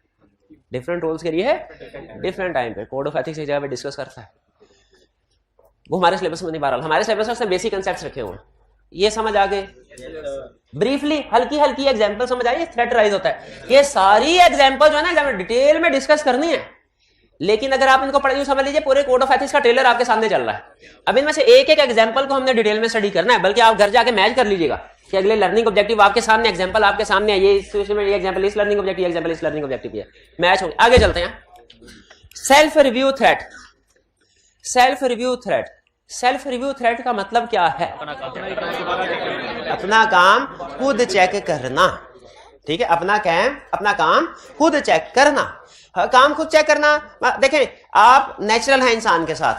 Speaker 1: डिफरेंट रोल्स के लिए different time period. Code of ethics एक जगह पे डिस्कस करता है, वो हमारे सिलेबस में नहीं बारह। हमारे सिलेबस में बेसिक कंसेप्ट्स रखे हुए हैं, ये समझ आ गए। ब्रीफली हल्की हल्की एग्जांपल समझ आई, थ्रेट राइज होता है। ये सारी एग्जांपल जो है ना एग्जाम डिटेल में डिस्कस करनी है, लेकिन अगर आप इनको पढ़ समझ लीजिए पूरे कोड ऑफ एथिक्स का ट्रेलर आपके सामने चल रहा है। अब इनमें से एक एक एग्जांपल को हमने डिटेल में स्टडी करना है, बल्कि आप घर जाके मैच कर लीजिएगा
Speaker 3: कि अगले लर्निंग ऑब्जेक्टिव आपके सामने, एग्जांपल आपके सामने है, ये सिचुएशन में ये एग्जांपल इस लर्निंग ऑब्जेक्टिव, एग्जांपल इस लर्निंग ऑब्जेक्टिव है, मैच होंगे। आगे चलते हैं। Self review threat. Self review threat, self review threat का मतलब क्या है?
Speaker 1: अपना काम खुद चेक करना, ठीक है, अपना काम खुद चेक करना। काम खुद चेक करना, देखें आप नेचुरल है इंसान के साथ,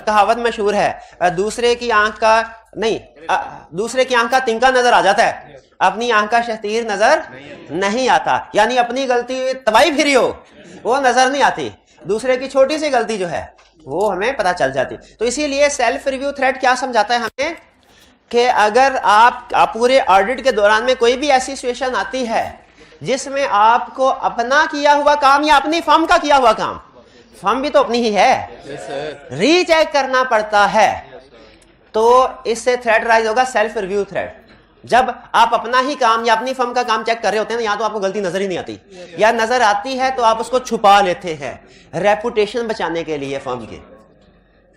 Speaker 1: कहावत मशहूर है, दूसरे की आंख का तिनका नजर आ जाता है, अपनी आंख का शतीर नजर नहीं आता। यानी अपनी गलती तबाही फिरी हो वो नजर नहीं आती, दूसरे की छोटी सी गलती जो है वो हमें पता चल जाती। तो इसीलिए सेल्फ रिव्यू थ्रेट क्या समझाता है हमें कि अगर आप पूरे ऑडिट के दौरान में कोई भी ऐसी सिचुएशन आती है जिसमें आपको अपना किया हुआ काम या अपनी फर्म का किया हुआ काम, फर्म भी तो अपनी ही है, रीचेक करना पड़ता है, तो इससे थ्रेट राइज होगा सेल्फ रिव्यू थ्रेट। जब आप अपना ही काम या अपनी फर्म का काम चेक कर रहे होते हैं, या तो आपको गलती नजर ही नहीं आती, या नजर आती है तो आप उसको छुपा लेते हैं रेपुटेशन बचाने के लिए फर्म की।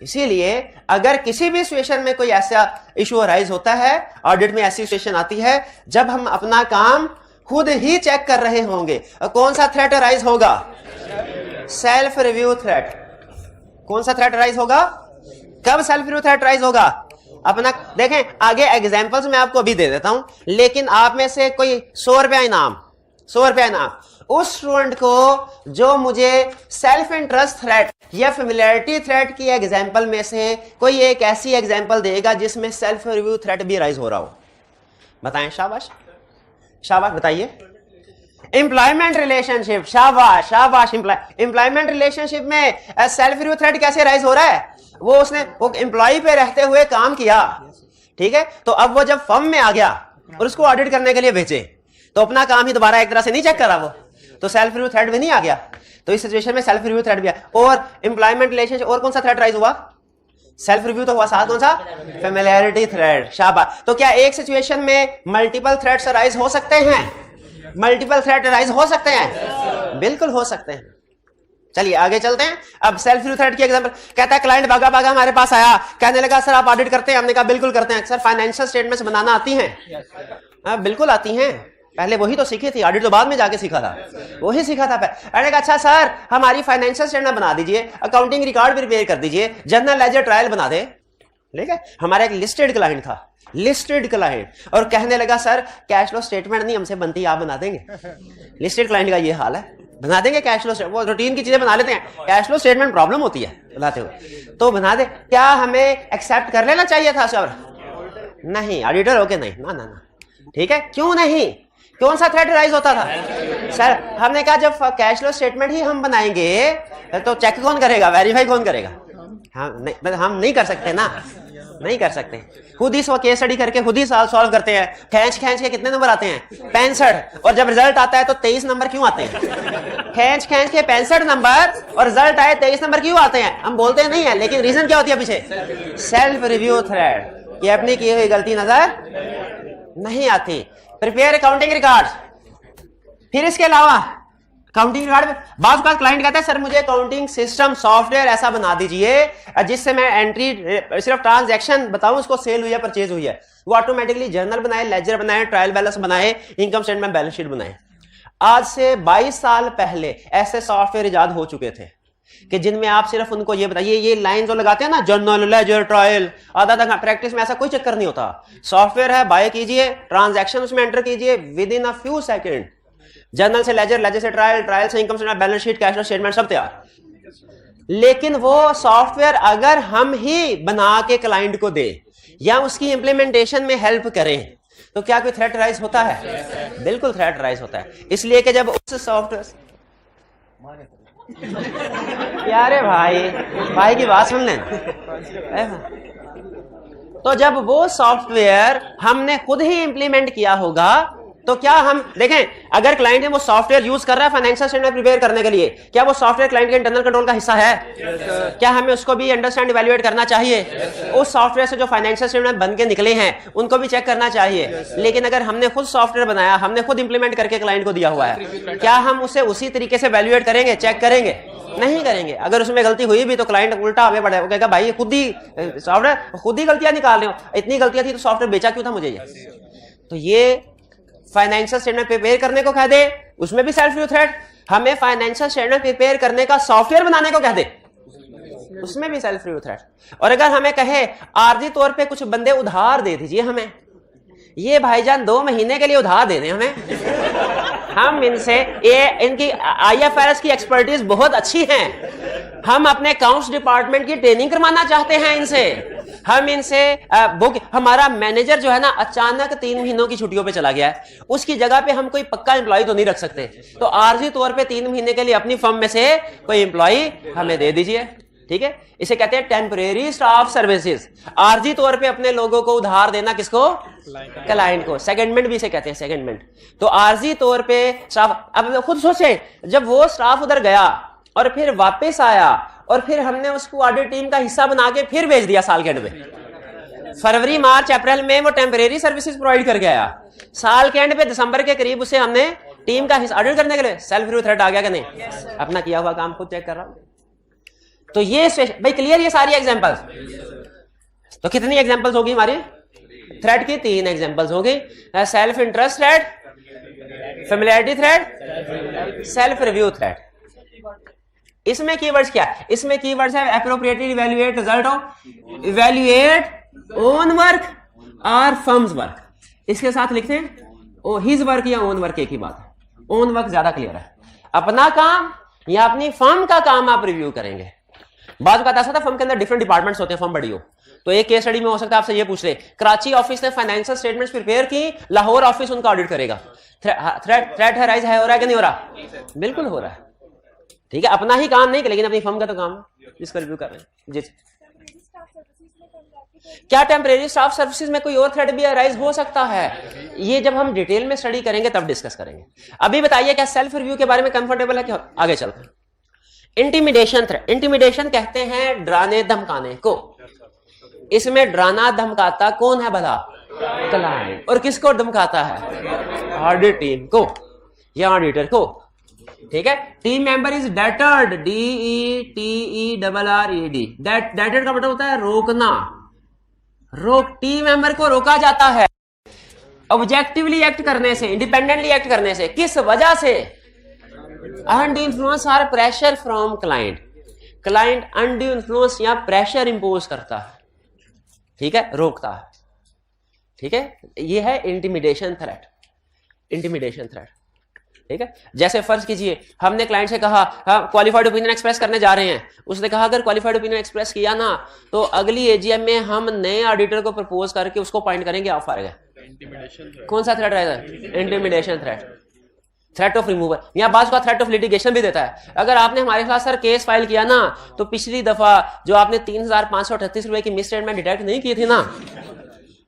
Speaker 1: इसीलिए अगर किसी भी सिचुएशन में कोई ऐसा इशू अराइज होता है, ऑडिट में ऐसी सिचुएशन आती है जब हम अपना काम खुद ही चेक कर रहे होंगे, कौन सा थ्रेट अराइज होगा? Self review threat. कौन सा थ्रेट अराइज होगा? कब सेल्फ रिव्यू थ्रेट अराइज होगा? अपना देखें, आगे एग्जांपल्स मैं आपको अभी दे देता हूं, लेकिन आप में से कोई 100 रुपया इनाम, 100 रुपया इनाम उस स्टूडेंट को जो मुझे सेल्फ इंटरेस्ट थ्रेट या फेमिलियरिटी थ्रेट की एग्जांपल में से कोई एक ऐसी एग्जांपल देगा जिसमें सेल्फ रिव्यू थ्रेट भी राइज हो रहा हो। बताएं, शाबाश शाबाश, बताइए। एम्प्लॉयमेंट रिलेशनशिप, शाबाश शाबाश। एम्प्लॉयमेंट रिलेशनशिप में सेल्फ रिव्यू थ्रेट कैसे राइज हो रहा है? वो एम्प्लॉय पे रहते हुए काम किया, ठीक है, तो अब वो जब फर्म में आ गया और उसको ऑडिट करने के लिए भेजे, तो अपना काम ही दोबारा एक तरह से नहीं चेक करा वो, तो सेल्फ रिव्यू थ्रेट भी नहीं आ गया। तो इस सिचुएशन में सेल्फ रिव्यू थ्रेट भी आया। और एम्प्लॉयमेंट रिलेशनशिप, और कौन सा थ्रेट राइज हुआ? सेल्फ रिव्यू तो हुआ, साथ कौन सा? फेमिलियरिटी थ्रेट, शाबाश। तो क्या एक सिचुएशन में मल्टीपल थ्रेट्स राइज हो सकते हैं? मल्टीपल थ्रेट राइज हो सकते हैं, बिल्कुल हो सकते हैं। चलिए आगे चलते हैं। अब सेल्फ रिव्यू थ्रेट की एग्जांपल, कहता है क्लाइंट भागा भागा हमारे पास आया, कहने लगा सर आप ऑडिट करते हैं? हमने कहा बिल्कुल करते हैं। सर फाइनेंशियल स्टेटमेंट्स बनाना आती हैं? बिल्कुल आती हैं, पहले वही तो सीखी थी, ऑडिट तो बाद में जाके सीखा था, वही सीखा था। अरे अच्छा सर हमारी फाइनेंशियल स्टेटमेंट बना दीजिए, अकाउंटिंग रिकॉर्ड भी प्रिपेयर कर दीजिए, जर्नल लेजर ट्रायल बना दे। ठीक है, हमारा एक लिस्टेड क्लाइंट था, लिस्टेड क्लाइंट, और कहने लगा सर कैश फ्लो स्टेटमेंट नहीं हमसे बनती, आप बना देंगे? लिस्टेड क्लाइंट का ये हाल है, बना देंगे कैश फ्लो स्टेटमेंट? वो रूटीन की चीजें बना लेते हैं, कैश फ्लो स्टेटमेंट प्रॉब्लम होती है बनाते हुए, तो बना दे। क्या हमें एक्सेप्ट कर लेना चाहिए था सर? नहीं, ऑडिटर होके नहीं, ना ना ना। ठीक है, क्यों नहीं? कौन सा थ्रेट राइज होता था? सर हमने कहा जब कैश फ्लो स्टेटमेंट ही हम बनाएंगे तो चेक कौन करेगा, वेरीफाई कौन करेगा? हम नहीं कर सकते ना, नहीं कर सकते। खुद ही केस स्टडी करके खुद ही सॉल्व करते हैं, खींच खींच के कितने नंबर आते हैं? 65, और जब रिजल्ट आता है तो 23 नंबर क्यों आते हैं? खींच खींच के 65 नंबर और रिजल्ट आए 23 नंबर क्यों आते हैं? हम बोलते नहीं है, लेकिन रीजन क्या होती है पीछे? सेल्फ रिव्यू थ्रेट, कि अपनी की हुई गलती नजर नहीं आती। प्रिपेयर अकाउंटिंग रिकॉर्ड, फिर इसके अलावा अकाउंटिंग रिकॉर्ड में बात का क्लाइंट कहता है सर मुझे अकाउंटिंग सिस्टम सॉफ्टवेयर ऐसा बना दीजिए जिससे मैं एंट्री सिर्फ ट्रांजैक्शन बताऊं, उसको सेल हुई है परचेज हुई है, वो ऑटोमेटिकली जर्नल बनाए, लेजर बनाए, ट्रायल बैलेंस बनाए, इनकम स्टेटमेंट बैलेंस शीट बनाए। आज से 22 साल पहले ऐसे सॉफ्टवेयर इजाद हो चुके थे कि जिनमें आप सिर्फ उनको ये बताइए, ये लाइन जो लगाते हैं ना, जर्नल लेजर ट्रायल, आधा तक प्रैक्टिस में ऐसा कोई चक्कर नहीं होता। सॉफ्टवेयर है, बाय कीजिए, ट्रांजैक्शन उसमें एंटर कीजिए, with in a few second journal से लेजर, लेजर से ट्रायल, ट्रायल से income statement, balance sheet, cash flow statement सब तैयार। लेकिन वो सॉफ्टवेयर अगर हम ही बना के क्लाइंट को दे या उसकी इंप्लीमेंटेशन में हेल्प करें तो क्या कोई थ्रेट राइज होता है? बिल्कुल थ्रेट राइज होता है। इसलिए कि जब उस सॉफ्टवेयर, यारे भाई की बात सुन लेना, तो जब वो सॉफ्टवेयर हमने खुद ही इंप्लीमेंट किया होगा तो क्या हम देखें, अगर क्लाइंट ने वो सॉफ्टवेयर यूज कर रहा है फाइनेंशियल स्टेटमेंट प्रिपेयर करने के लिए, क्या वो सॉफ्टवेयर क्लाइंट के इंटरनल कंट्रोल का हिस्सा है? क्या हमें उसको भी अंडरस्टैंड इवैल्यूएट करना चाहिए? उस सॉफ्टवेयर से जो फाइनेंशियल स्टेटमेंट बन के निकले हैं उनको भी चेक करना चाहिए। लेकिन अगर हमने खुद सॉफ्टवेयर बनाया, हमने खुद इंप्लीमेंट करके क्लाइंट को दिया हुआ है, क्या हम उसे उसी तरीके से इवैल्यूएट करेंगे, चेक करेंगे? नहीं करेंगे। अगर उसमें गलती हुई भी तो क्लाइंट उल्टा आगे बढ़ेगा, वो कहेगा भाई खुद ही सॉफ्टवेयर खुद ही गलतियां निकाल रहे हो, इतनी गलतियां थी तो सॉफ्टवेयर बेचा क्यों था मुझे ये?
Speaker 3: तो ये फाइनेंशियल स्टेटमेंट प्रिपेयर करने को कह दे, उसमें भी सेल्फ रिव्यू थ्रेट। हमें फाइनेंशियल स्टेटमेंट प्रिपेयर करने का सॉफ्टवेयर बनाने को कह दे, उसमें भी सेल्फ रिव्यू थ्रेट। और अगर हमें कहे आर्जी तौर पे कुछ बंदे उधार दे दीजिए हमें, ये भाईजान 2 महीने के लिए उधार दे दें हमें, हम इनसे ये इनकी IFRS की एक्सपर्टीज बहुत अच्छी है, हम अपने अकाउंट्स डिपार्टमेंट की ट्रेनिंग करवाना चाहते हैं इनसे, हम इनसे बुक, हमारा मैनेजर जो है ना अचानक 3 महीनों की छुट्टियों पे चला गया है, उसकी जगह पे हम कोई पक्का एम्प्लॉय तो नहीं रख सकते, तो आर्जी तौर पे 3 महीने के लिए अपनी फर्म में से कोई एम्प्लॉय हमें दे दीजिए, ठीक है। इसे कहते हैं टेम्परेरी स्टाफ सर्विसेज। आर्जी तौर पे अपने लोगों को उधार देना, किसको? क्लाइंट को। सेकेंडमेंट भी इसे कहते हैं, सेकेंडमेंट। तो आर्जी तौर पे स्टाफ, अब खुद सोचे जब वो स्टाफ उधर गया और फिर वापस आया और फिर हमने उसको ऑडिट टीम का हिस्सा बना के फिर भेज दिया साल के एंड में, फरवरी मार्च अप्रैल में वो टेम्परेरी सर्विसेज प्रोवाइड कर गया, साल के एंड पे दिसंबर के करीब उसे हमने टीम का हिस्सा ऑडिट करने के लिए सेल्फ रिव्यू थ्रेट आ गया कि नहीं? अपना किया हुआ काम खुद चेक कर रहा हूं। तो ये भाई क्लियर, ये सारी एग्जांपल्स। तो कितनी एग्जांपल्स होगी हमारी? थ्रेट की 3 एग्जांपल्स होगी, self interest threat, familiarity threat, self review threat. इसमें कीवर्ड्स क्या है? इसमें कीवर्ड्स है appropriately evaluate result of, evaluate own work और फर्म्स वर्क। इसके साथ लिखते हैं हिज वर्क या ओन वर्क, एक ही बात है। ओन वर्क ज्यादा क्लियर है, अपना काम या अपनी फर्म का काम आप रिव्यू करेंगे। बात का ऐसा था फर्म के अंदर डिफरेंट डिपार्टमेंट्स होते हैं, फर्म बड़ी हो तो एक केस स्टडी में हो सकता है आपसे ये पूछ ले, कराची ऑफिस ने फाइनेंशियल स्टेटमेंट्स प्रिपेयर की, लाहौर ऑफिस उनका ऑडिट करेगा, थ्रेट राइज है, हो रहा है कि नहीं हो रहा? बिल्कुल हो रहा है, ठीक है। अपना ही काम नहीं, लेकिन अपनी फर्म का तो काम जिसका रिव्यू कर रहे हैं। जी, क्या टेम्परेरी स्टाफ सर्विसेज में कोई और थ्रेट भी अराइज हो सकता है? ये जब हम डिटेल में स्टडी करेंगे तब डिस्कस करेंगे। अभी बताइए क्या सेल्फ रिव्यू के बारे में कंफर्टेबल है? क्या आगे चलते हैं। इंटिमिडेशन थ्रेट, इंटिमिडेशन कहते हैं डराने धमकाने को। इसमें डराना धमकाता कौन है भला? क्लाइंट। और किसको धमकाता है? ऑडिट टीम को या ऑडिटर को, ठीक है। Team member is deterred, DETERRED। Deterred का मतलब होता है रोकना, टीम मेंबर को रोका जाता है ऑब्जेक्टिवली एक्ट करने से, इंडिपेंडेंटली एक्ट करने से। किस वजह से? अनड्यू इन्फ्लुएंस और pressure from client. Client undue influence या प्रेशर इंपोज करता है, ठीक है, रोकता है, ठीक है। ये है इंटिमिडेशन थ्रेट, इंटिमिडेशन थ्रेट, ठीक है। जैसे फर्ज कीजिए हमने क्लाइंट से कहा हम क्वालिफाइड ओपिनियन एक्सप्रेस करने जा रहे हैं, उसने कहा अगर क्वालिफाइड ओपिनियन एक्सप्रेस किया ना तो अगली एजीएम में हम नए ऑडिटर को प्रपोज करके उसको पॉइंट करेंगे, आप फारेगा। कौन सा थ्रेट रहेगा? Intimidation threat, threat of removal, या बात का थ्रेट ऑफ लिटिगेशन भी देता है। अगर आपने हमारे खिलाफ सर केस फाइल किया ना तो पिछली दफा जो आपने 3,538 रुपए की मिस स्टेटमेंट डिटेक्ट नहीं की थी ना,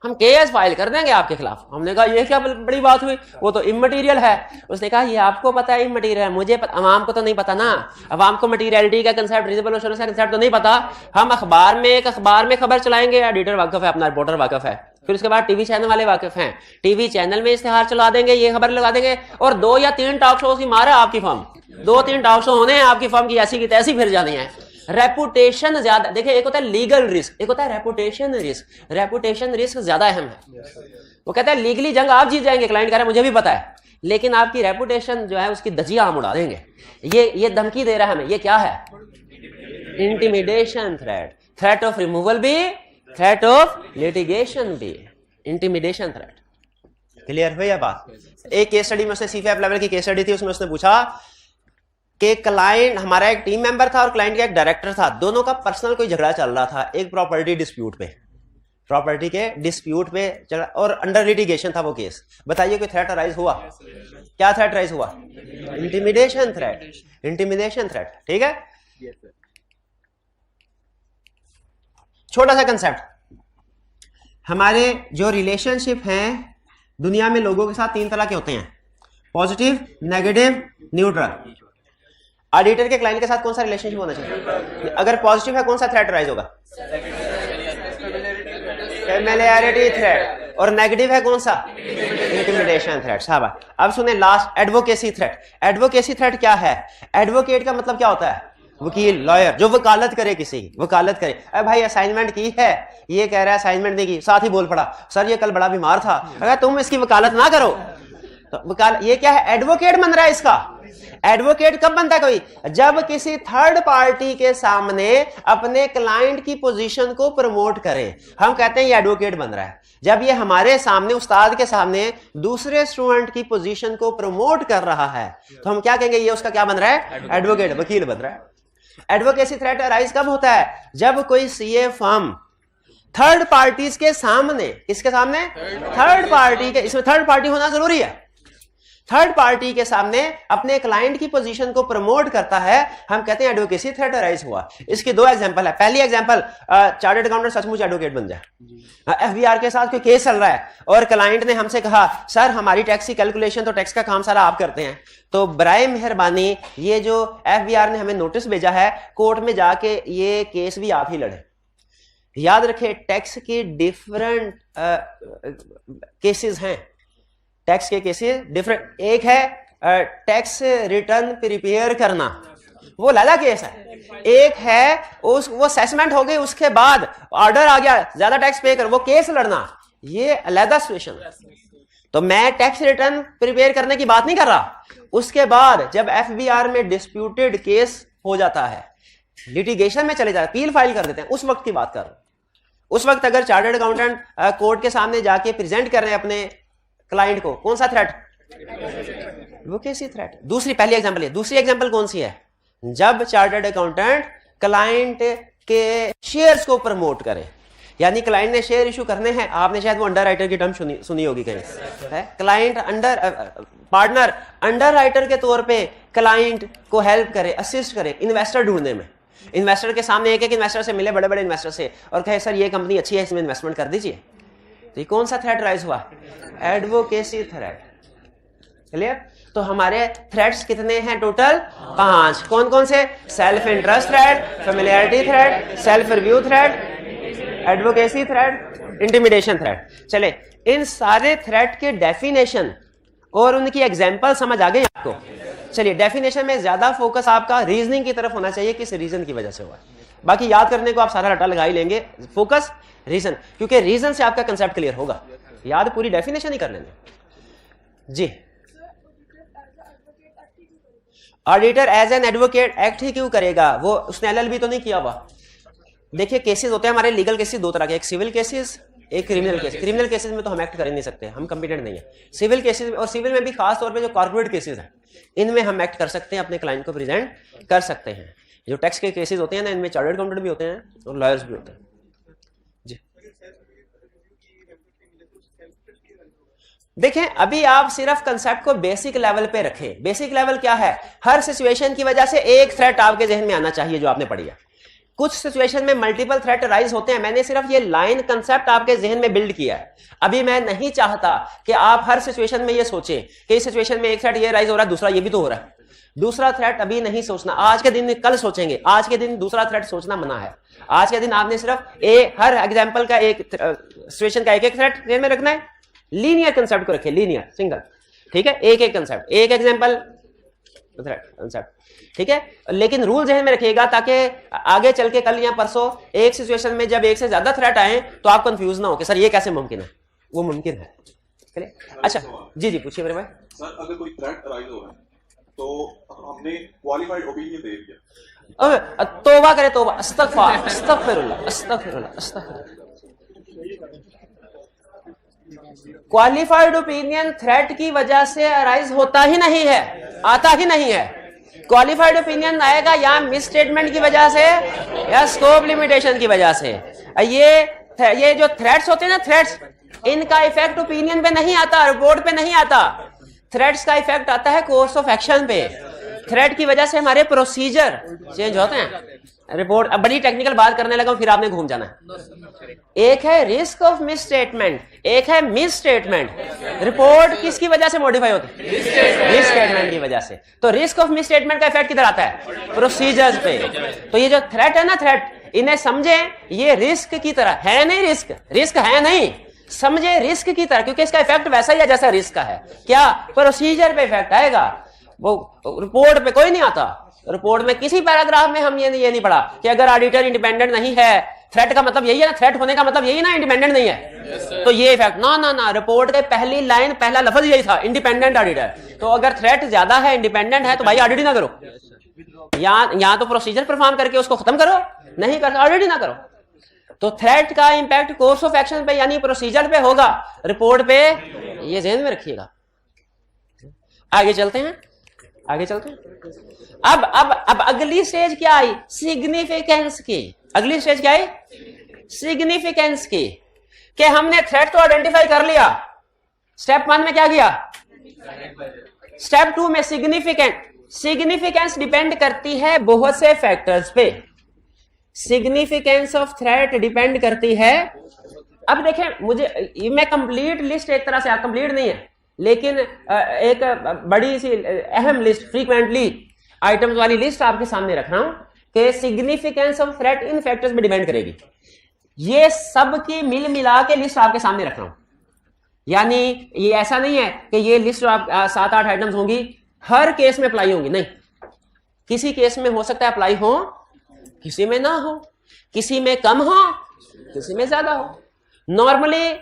Speaker 3: हम केस फाइल कर देंगे आपके खिलाफ। हमने कहा ये क्या बड़ी बात हुई, वो तो इमटेरियल है। उसने कहा ये आपको पता है इमटेरियल है, मुझे अवाम को तो नहीं पता ना, अवाम को मटीरियलिटी का कंसेप्ट, रिजनेबल एश्योरेंस का कंसेप्ट तो नहीं पता। हम अखबार में खबर चलाएंगे, एडिटर वाकिफ है, अपना रिपोर्टर वाकिफ है, फिर उसके बाद टीवी चैनल वाले वाकिफ हैं, टीवी चैनल में इश्तिहार चला देंगे, ये खबर लगा देंगे, और 2 या 3 टॉक शो की मारा आपकी फर्म, 2-3 टॉक शो होने हैं आपकी फर्म की, ऐसी की तैसी फिर जानी है। रेपुटेशन ज्यादा, देखिए एक होता है लीगल रिस्क, एक होता है रेपुटेशन रिस्क। रेपुटेशन रिस्क ज्यादा अहम है। वो कहता है लीगली जंग आप जीत जाएंगे, क्लाइंट कह रहा है मुझे भी पता है, लेकिन आपकी रेपुटेशन जो है उसकी धज्जियां हम उड़ा देंगे। ये धमकी दे रहा है हमें, ये क्या है? Intimidation threat, threat of removal भी, थ्रेट ऑफ लिटिगेशन भी, इंटिमिडेशन थ्रेट। क्लियर हुई है बात? एक केस स्टडी में उसने CFAP लेवल की केस स्टडी थी, उसमें उसने पूछा कि क्लाइंट, हमारा एक टीम मेंबर था और क्लाइंट का एक डायरेक्टर था, दोनों का पर्सनल कोई झगड़ा चल रहा था एक प्रॉपर्टी डिस्प्यूट पे, प्रॉपर्टी के डिस्प्यूट पे चल, और अंडर लिटिगेशन था वो केस। बताइए कोई थ्रेट राइज हुआ? क्या थ्रेट राइज हुआ? इंटिमिडेशन थ्रेट, इंटिमिडेशन थ्रेट, ठीक है। छोटा सा कंसेप्ट, हमारे जो रिलेशनशिप हैं दुनिया में लोगों के साथ 3 तरह के होते हैं, पॉजिटिव, नेगेटिव, न्यूट्रल। ऑडिटर के क्लाइंट के साथ कौन सा रिलेशनशिप होना चाहिए? अगर पॉजिटिव है कौन सा थ्रेट राइज होगा? Familiarity threat. और नेगेटिव है कौन सा? Intimidation threat. शाबाश। अब सुने last, advocacy threat. Advocacy threat क्या है? एडवोकेट का मतलब क्या होता है?
Speaker 1: वकील, लॉयर, जो वकालत करे, किसी की वकालत करे। अरे भाई असाइनमेंट की है, ये कह रहा है असाइनमेंट नहीं की, साथ ही बोल पड़ा सर ये कल बड़ा बीमार था, अगर तुम इसकी वकालत ना करो तो वकालत, ये क्या है, एडवोकेट बन रहा है इसका। एडवोकेट कब बनता है कोई, जब किसी थर्ड पार्टी के सामने अपने क्लाइंट की पोजीशन को प्रमोट करे, हम कहते हैं ये एडवोकेट बन रहा है। जब ये हमारे सामने, उस्ताद के सामने दूसरे स्टूडेंट की पोजीशन को प्रमोट कर रहा है तो हम क्या कहेंगे, ये उसका क्या बन रहा है, एडवोकेट, वकील बन रहा है। एडवोकेसी थ्रेट अराइज कब होता है, जब कोई सीए फर्म थर्ड पार्टीज के सामने, किसके सामने, थर्ड पार्टी के, इसमें थर्ड पार्टी होना जरूरी है, थर्ड पार्टी के सामने अपने क्लाइंट की पोजीशन को प्रमोट करता है, हम कहते हैं एडवोकेसी थ्रेट अराइज हुआ। इसके दो एग्जांपल है। पहली एग्जांपल, चार्टर्ड अकाउंटेंट सचमुच एडवोकेट बन जाए, एफबीआर के साथ कोई केस चल रहा है और क्लाइंट ने हमसे कहा सर हमारी टैक्स की कैलकुलेशन, तो टैक्स का काम सारा आप करते हैं, तो बराए मेहरबानी ये जो एफबीआर ने हमें नोटिस भेजा है, कोर्ट में जाके ये केस भी आप ही लड़े। याद रखें, टैक्स के डिफरेंट केसेस हैं, टैक्स के केसेस डिफरेंट। एक है टैक्स रिटर्न प्रिपेयर करना, वो लाला केस है। एक है वो असेसमेंट हो गई, उसके बाद ऑर्डर आ गया ज्यादा टैक्स पे कर, वो केस लड़ना, ये अलग सिचुएशन है। तो मैं टैक्स रिटर्न प्रिपेयर करने की बात नहीं कर रहा। उसके बाद जब एफबीआर में डिस्प्यूटेड केस हो जाता है, लिटिगेशन में चले जाते, अपील फाइल कर देते हैं, उस वक्त की बात कर रहा हूं। उस वक्त अगर चार्टर्ड अकाउंटेंट कोर्ट के सामने जाके प्रेजेंट कर रहे हैं अपने क्लाइंट को, कौन सा थ्रेट, एडवोकेसी थ्रेट। दूसरी, पहली एग्जांपल है, दूसरी एग्जांपल कौन सी है, जब चार्टर्ड अकाउंटेंट क्लाइंट के शेयर्स को प्रमोट करे, यानी क्लाइंट ने शेयर इशू करने हैं, आपने शायद वो अंडरराइटर की टर्म सुनी होगी कहीं, है क्लाइंट पार्टनर अंडरराइटर के तौर पे क्लाइंट को हेल्प करे, असिस्ट करे इन्वेस्टर ढूंढने में। इन्वेस्टर के सामने एक इन्वेस्टर से मिले, बड़े बड़े इन्वेस्टर से, और कहे सर ये कंपनी अच्छी है, इसमें इन्वेस्टमेंट कर दीजिए, तो ये कौन सा थ्रेट राइज हुआ, एडवोकेसी थ्रेट। क्लियर। तो हमारे थ्रेट्स कितने हैं टोटल, 5। कौन कौन से, self interest threat, familiarity threat, self review threat, advocacy threat, intimidation threat. चले, इन सारे थ्रेट के डेफिनेशन और उनकी एग्जांपल समझ आ गई आपको। चलिए, डेफिनेशन में ज्यादा फोकस आपका रीजनिंग की तरफ होना चाहिए, किस रीजन की वजह से हुआ। बाकी याद करने को आप सारा रट्टा लगा ही लेंगे, फोकस रीजन, क्योंकि रीजन से आपका कंसेप्ट क्लियर होगा। याद पूरी डेफिनेशन ही कर लेंगे जी। Auditor as an advocate act ही क्यों करेगा, वो उसने एलएलबी तो नहीं किया हुआ। देखिए, केसेस होते हैं हमारे लीगल केसेस दो तरह के, एक सिविल केसेस, एक क्रिमिनल केस। क्रिमिनल केसेस में तो हम एक्ट कर नहीं सकते, हम कॉम्पिटेंट नहीं है। सिविल केसेस, और सिविल में भी खास तौर पे जो कॉर्पोरेट केसेस हैं, इनमें हम एक्ट कर सकते हैं, अपने क्लाइंट को प्रेजेंट कर सकते हैं। जो टैक्स के केसेस होते हैं ना, इनमें चार्टर्ड अकाउंटेंट भी होते हैं और लॉयर्स भी होते हैं जी। देखें, अभी आप सिर्फ कंसेप्ट को बेसिक लेवल पे रखें। बेसिक लेवल क्या है, हर सिचुएशन की वजह से एक थ्रेट आपके जहन में आना चाहिए जो आपने पढ़ी है। कुछ सिचुएशन में मल्टीपल थ्रेट राइज होते हैं, मैंने सिर्फ ये लाइन कंसेप्ट आपके जहन में बिल्ड किया है। अभी मैं नहीं चाहता कि आप हर सिचुएशन में ये सोचें कि इस सिचुएशन में एक थ्रेट ये राइज हो रहा है, दूसरा ये भी तो हो रहा है। दूसरा थ्रेट अभी नहीं सोचना, आज के दिन कल सोचेंगे। आज के दिन दूसरा थ्रेट सोचना मना है। आज के दिन आपने सिर्फ हर एग्जाम्पल का, एक सिचुएशन का एक थ्रेट जहन में रखना है। लीनियर कंसेप्ट को रखें, लीनियर सिंगल, ठीक है, एक कंसेप्ट, एक एग्जाम्पल थ्रेट कंसेप्ट, ठीक है। लेकिन रूल जहन में रखिएगा ताकि आगे चल के कल या परसों एक सिचुएशन में जब एक से ज्यादा थ्रेट आए तो आप कंफ्यूज ना हो कि सर ये कैसे मुमकिन है, वो मुमकिन है। चलिए, अच्छा जी जी पूछिए मेरे भाई।
Speaker 2: सर, अगर कोई थ्रेट अराइज हो रहा है तो हमने क्वालिफाइड ओपिनियन दे दिया,
Speaker 1: तौबा करे, तौबा, अस्तगफिरुल्लाह, अस्तगफिरुल्लाह, अस्तगफिरुल्लाह। क्वालिफाइड ओपिनियन थ्रेट की वजह से अराइज होता ही नहीं है, आता ही नहीं है। क्वालिफाइड ओपिनियन आएगा या मिस स्टेटमेंट की वजह से या स्कोप लिमिटेशन की वजह से। ये जो थ्रेट्स होते हैं ना, थ्रेट्स, इनका इफेक्ट ओपिनियन पे नहीं आता, रिपोर्ट पे नहीं आता। थ्रेट्स का इफेक्ट आता है कोर्स ऑफ एक्शन पे। थ्रेट की वजह से हमारे प्रोसीजर चेंज होते हैं। रिपोर्ट, अब बड़ी टेक्निकल बात करने लगा फिर आपने घूम जाना है। एक है रिस्क ऑफ मिस स्टेटमेंट, एक है मिस स्टेटमेंट। रिपोर्ट किसकी वजह से मॉडिफाई होती है, मिस स्टेटमेंट की वजह से। तो रिस्क ऑफ मिस स्टेटमेंट का इफेक्ट किधर आता है, प्रोसीजर्स पे। तो ये जो थ्रेट है ना, थ्रेट, इन्हें समझे ये रिस्क की तरह है, नहीं रिस्क है नहीं, समझे रिस्क की तरह, क्योंकि इसका इफेक्ट वैसा ही है जैसा रिस्क का है। क्या, प्रोसीजर पे इफेक्ट आएगा, वो रिपोर्ट पे कोई नहीं आता।
Speaker 3: रिपोर्ट में किसी पैराग्राफ में हम ये नहीं पढ़ा कि अगर ऑडिटर इंडिपेंडेंट नहीं है, थ्रेट का मतलब यही है ना, थ्रेट होने का मतलब यही ना इंडिपेंडेंट नहीं है, तो ये इफेक्ट ना रिपोर्ट के पहली लाइन पहला लफ्ज यही था, इंडिपेंडेंट ऑडिटर। तो अगर थ्रेट ज्यादा है, इंडिपेंडेंट है, तो भाई ऑडिट ही ना करो, यहाँ तो प्रोसीजर परफॉर्म करके उसको खत्म करो, नहीं करते ऑडिट ही ना करो। तो थ्रेट का इंपैक्ट कोर्स ऑफ एक्शन पे यानी प्रोसीजर पे होगा, रिपोर्ट पे, ये ध्यान में रखिएगा। आगे चलते हैं। अब अगली स्टेज क्या आई? सिग्निफिकेंस की। अगली स्टेज क्या आई? सिग्निफिकेंस की, कि हमने थ्रेट तो आइडेंटिफाई कर लिया, स्टेप 1 में क्या किया, स्टेप 2 में सिग्निफिकेंस डिपेंड करती है बहुत से फैक्टर्स पे। सिग्निफिकेंस ऑफ थ्रेट डिपेंड करती है। अब देखें, मुझे मैं कंप्लीट लिस्ट एक तरह से कंप्लीट नहीं है, लेकिन एक बड़ी सी अहम लिस्ट, फ्रीक्वेंटली आइटम्स वाली लिस्ट आपके सामने रख रहा हूं कि significance of threat in factors पे डिपेंड करेगी। ये सब की मिल मिला के लिस्ट आपके सामने रख रहा हूं, यानी ये ऐसा नहीं है कि ये लिस्ट आप 7-8 आइटम्स होंगी, हर केस में अप्लाई होंगी, नहीं। किसी केस में हो सकता है अप्लाई हो, किसी में ना हो, किसी में कम हो, किसी में ज्यादा हो। नॉर्मली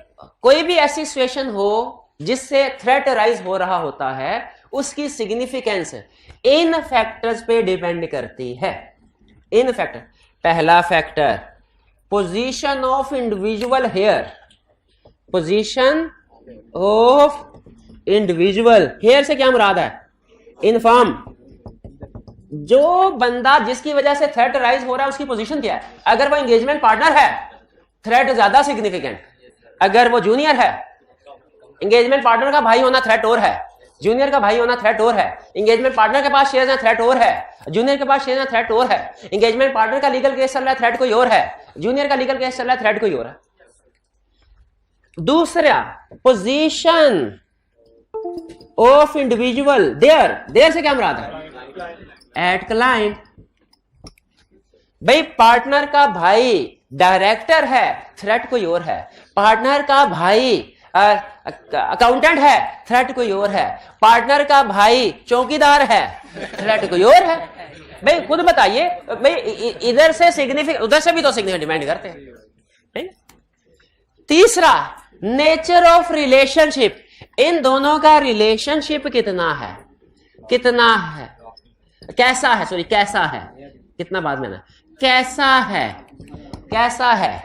Speaker 3: कोई भी ऐसी सिचुएशन हो जिससे थ्रेट राइज हो रहा होता है, उसकी सिग्निफिकेंस इन फैक्टर्स पे डिपेंड करती है। इन फैक्टर, पहला factor position of individual here, position of individual here से क्या मुराद है? इनफॉर्म, जो बंदा जिसकी वजह से थ्रेट राइज हो रहा है उसकी पोजीशन क्या है। अगर वो एंगेजमेंट पार्टनर है, थ्रेट ज्यादा सिग्निफिकेंट। अगर वो जूनियर है, एंगेजमेंट पार्टनर का भाई होना थ्रेट और है, जूनियर का भाई होना थ्रेट और है। एंगेजमेंट पार्टनर के पास शेयर है, थ्रेट और है, जूनियर के पास शेयर है, थ्रेट और है। एंगेजमेंट पार्टनर का लीगल केस चल रहा है, थ्रेट कोई और है, जूनियर का लीगल केस चल रहा है, थ्रेट कोई और है। दूसरा, पोजीशन ऑफ इंडिविजुअल, देयर से क्या मुराद है? At client. भाई पार्टनर का भाई डायरेक्टर है, थ्रेट कोई और है। पार्टनर का भाई अकाउंटेंट है, थ्रेट कोई और है। पार्टनर का भाई चौकीदार है, थ्रेट कोई और है। भाई खुद बताइए, भाई इधर से सिग्निफिकेंट, उधर से भी तो सिग्निफिकेंट डिमांड करते हैं। तीसरा, नेचर ऑफ रिलेशनशिप, इन दोनों का रिलेशनशिप कितना है, कैसा है, कितना बाद में ना, कैसा है।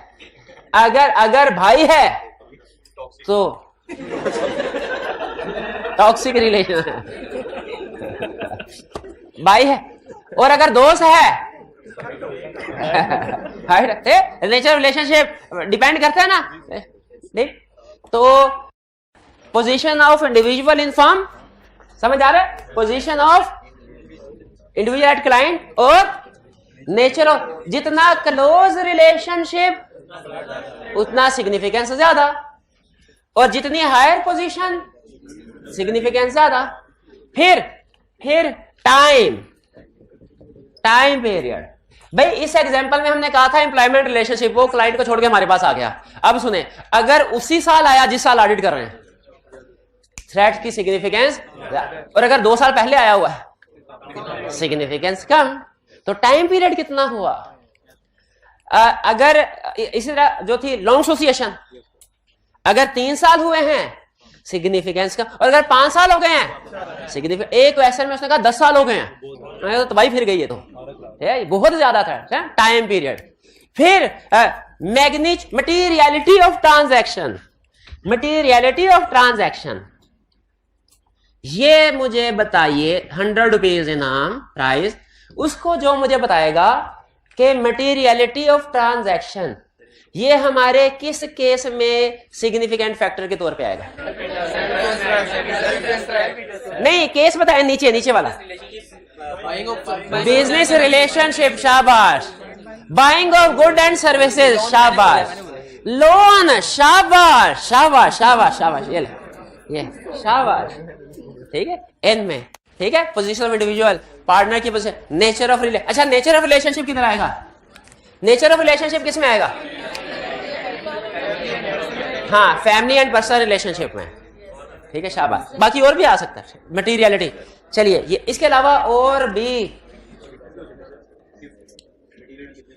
Speaker 3: अगर भाई है तो टॉक्सिक रिलेशन है, भाई है। और अगर दोस्त है, नेचर रिलेशनशिप डिपेंड करता है ना, ठीक। तो position of individual in firm, समझ आ रहा है? Position of individual at client और नेचर ऑफ, जितना क्लोज रिलेशनशिप उतना सिग्निफिकेंस ज्यादा, और जितनी हायर पोजीशन सिग्निफिकेंस ज्यादा। फिर टाइम पीरियड। भाई इस एग्जांपल में हमने कहा था एम्प्लॉयमेंट रिलेशनशिप, वो क्लाइंट को छोड़ के हमारे पास आ गया। अब सुने, अगर उसी साल आया जिस साल ऑडिट कर रहे हैं, थ्रेट की सिग्निफिकेंस, और अगर 2 साल पहले आया हुआ है, सिग्निफिकेंस कम। तो टाइम पीरियड कितना हुआ? अगर इसी तरह जो थी लॉन्ग एसोसिएशन, अगर 3 साल हुए हैं सिग्निफिकेंस का, और अगर 5 साल हो गए हैं सिग्निफिकेंस। एक क्वेश्चन में उसने कहा 10 साल हो गए हैं, तो भाई फिर गई है, तो बहुत ज्यादा था टाइम पीरियड। फिर मटीरियलिटी ऑफ ट्रांजैक्शन, ये मुझे बताइए 100 रुपीज इनाम प्राइस, उसको जो मुझे बताएगा कि मटीरियलिटी ऑफ ट्रांजैक्शन ये हमारे किस केस में सिग्निफिकेंट फैक्टर के तौर पे आएगा? नहीं, केस बताए, नीचे वाला, बिजनेस रिलेशनशिप, शाबाश। Buying of good and services, शाबाश। लोन, शाबाश, ये शाबाश, ठीक है। एन में, ठीक है। पोजीशन ऑफ इंडिविजुअल, पार्टनर की पोजीशन, नेचर ऑफ रिलेशन। अच्छा, नेचर ऑफ रिलेशनशिप किधर आएगा? नेचर ऑफ रिलेशनशिप किस में आएगा? हाँ, फैमिली एंड पर्सनल रिलेशनशिप में, ठीक है, शाबाश। बाकी और भी आ सकता है, मटीरियलिटी। चलिए, ये इसके अलावा और भी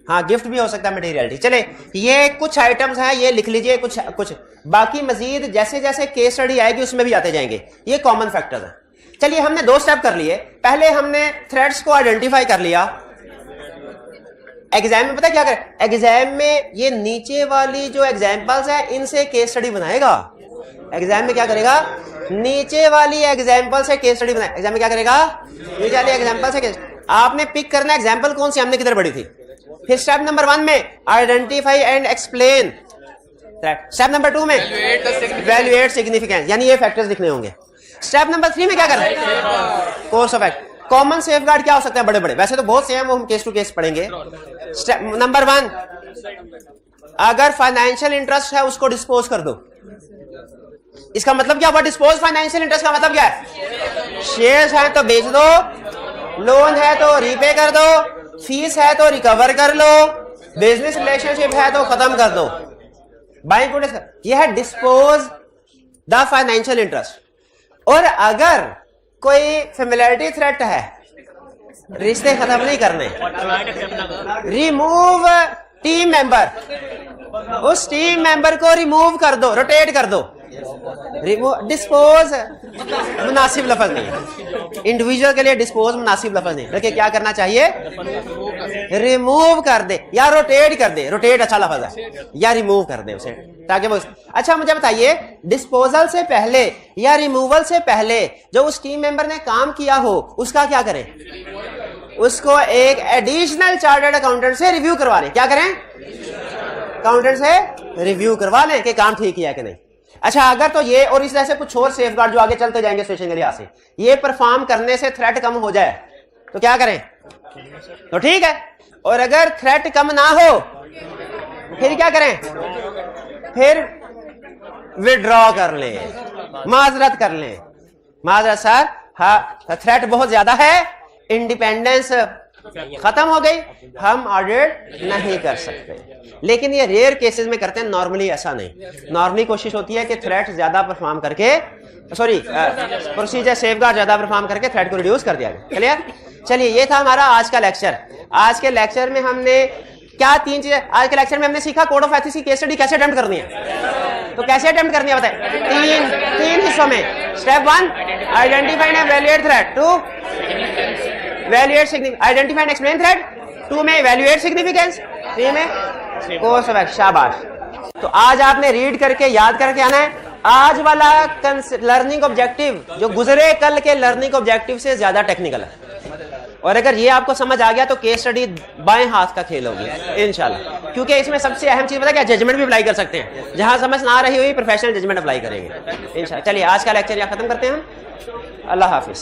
Speaker 1: हाँ गिफ्ट भी हो सकता है मटेरियलिटी। चले ये कुछ आइटम्स हैं, ये लिख लीजिए कुछ बाकी मजीद जैसे जैसे केस स्टडी आएगी उसमें भी आते जाएंगे, ये कॉमन फैक्टर्स हैं। चलिए हमने 2 स्टेप कर लिए। पहले हमने थ्रेड्स को आइडेंटिफाई कर लिया। एग्जाम में पता क्या करें, एग्जाम में ये नीचे वाली जो एग्जाम्पल्स है इनसे केस स्टडी बनाएगा। एग्जाम में क्या करेगा, नीचे वाली एग्जाम्पल से केस स्टडी बनाएगा। एग्जाम में क्या करेगा, नीचे वाली एग्जाम्पल से केस। आपने पिक करना एग्जाम्पल कौन सी हमने किधर पढ़ी थी। फिर स्टेप नंबर 1 में identify and explain. Step number 2 में इवैल्यूएट सिग्निफिकेंस, यानी ये फैक्टर्स लिखने होंगे। स्टेप नंबर 3 में क्या करना है, course of act. Common safeguard क्या हो सकता है बड़े बड़े, वैसे तो बहुत से हैं, वो हम केस टू केस पढ़ेंगे। स्टेप नंबर 1, अगर फाइनेंशियल इंटरेस्ट है उसको डिस्पोज कर दो। इसका मतलब क्या हुआ, डिस्पोज फाइनेंशियल इंटरेस्ट का मतलब क्या है, शेयर्स है तो बेच दो, लोन है तो रीपे कर दो, फीस है तो रिकवर कर लो, बिजनेस रिलेशनशिप है तो खत्म कर दो। बाइंग गुड, यह है डिस्पोज द फाइनेंशियल इंटरेस्ट। और अगर कोई फेमिलियरिटी थ्रेट है, रिश्ते खत्म नहीं करने, रिमूव टीम मेंबर, उस टीम मेंबर को रिमूव कर दो, रोटेट कर दो। रिमूव, डिस्पोज मुनासिब लफज नहीं, इंडिविजुअल के लिए डिस्पोज मुनासिब लफज नहीं, बल्कि क्या करना चाहिए, रिमूव कर दे या रोटेट कर दे। रोटेट अच्छा लफज है, या रिमूव कर दे उसे, ताकि वो। अच्छा मुझे बताइए, डिस्पोजल से पहले या रिमूवल से पहले जो उस टीम मेंबर ने काम किया हो उसका क्या करें, उसको एक एडिशनल चार्टर्ड अकाउंटेंट से रिव्यू करवा लें। क्या करें, अकाउंटेंट से रिव्यू करवा लें कि काम ठीक किया है कि नहीं। अच्छा अगर तो ये और इस तरह से कुछ और सेफगार्ड जो आगे चलते जाएंगे स्टेशन के लिहाज से, ये परफॉर्म करने से थ्रेट कम हो जाए तो क्या करें, तो ठीक है। और अगर थ्रेट कम ना हो फिर क्या करें, फिर विड्रॉ कर लें, माजरत कर लें, माजरत सर हाँ थ्रेट बहुत ज्यादा है, इंडिपेंडेंस खत्म हो गई, हम ऑडिट नहीं कर सकते। लेकिन ये रेयर केसेस में करते हैं, नॉर्मली ऐसा नहीं। नॉर्मली कोशिश होती है कि थ्रेट ज्यादा परफॉर्म करके, सॉरी प्रोसीजर सेफगार्ड ज्यादा परफॉर्म करके थ्रेट को रिड्यूस कर दिया गया। क्लियर। चलिए ये था हमारा आज का लेक्चर। आज के लेक्चर में हमने क्या 3 चीजें, आज के लेक्चर में हमने सीखा कोड ऑफ एथिक्स की केस स्टडी कैसे अटेम्प्ट करनी है। तो कैसे अटेम्प्ट करनी है बताए, 3 हिस्सों में। Step 1 identify and evaluate threat, 2 evaluate significance, identify and explain threat, 2 में इवैल्यूएट सिग्निफिकेंस, 3 में कोर्स ऑफ एक्शन। शाबाश। तो आज आपने रीड करके याद करके आना है। आज वाला लर्निंग ऑब्जेक्टिव जो गुजरे कल के लर्निंग ऑब्जेक्टिव से ज्यादा टेक्निकल है, और अगर ये आपको समझ आ गया तो केस स्टडी बाएं हाथ का खेल होगी इंशाल्लाह। क्योंकि इसमें सबसे अहम चीज पता क्या, जजमेंट भी अप्लाई कर सकते हैं। जहां समझ ना आ रही हुई प्रोफेशनल जजमेंट अप्लाई करेंगे इंशाल्लाह। चलिए आज का लेक्चर यहाँ खत्म करते हैं हम। अल्लाह हाफिज।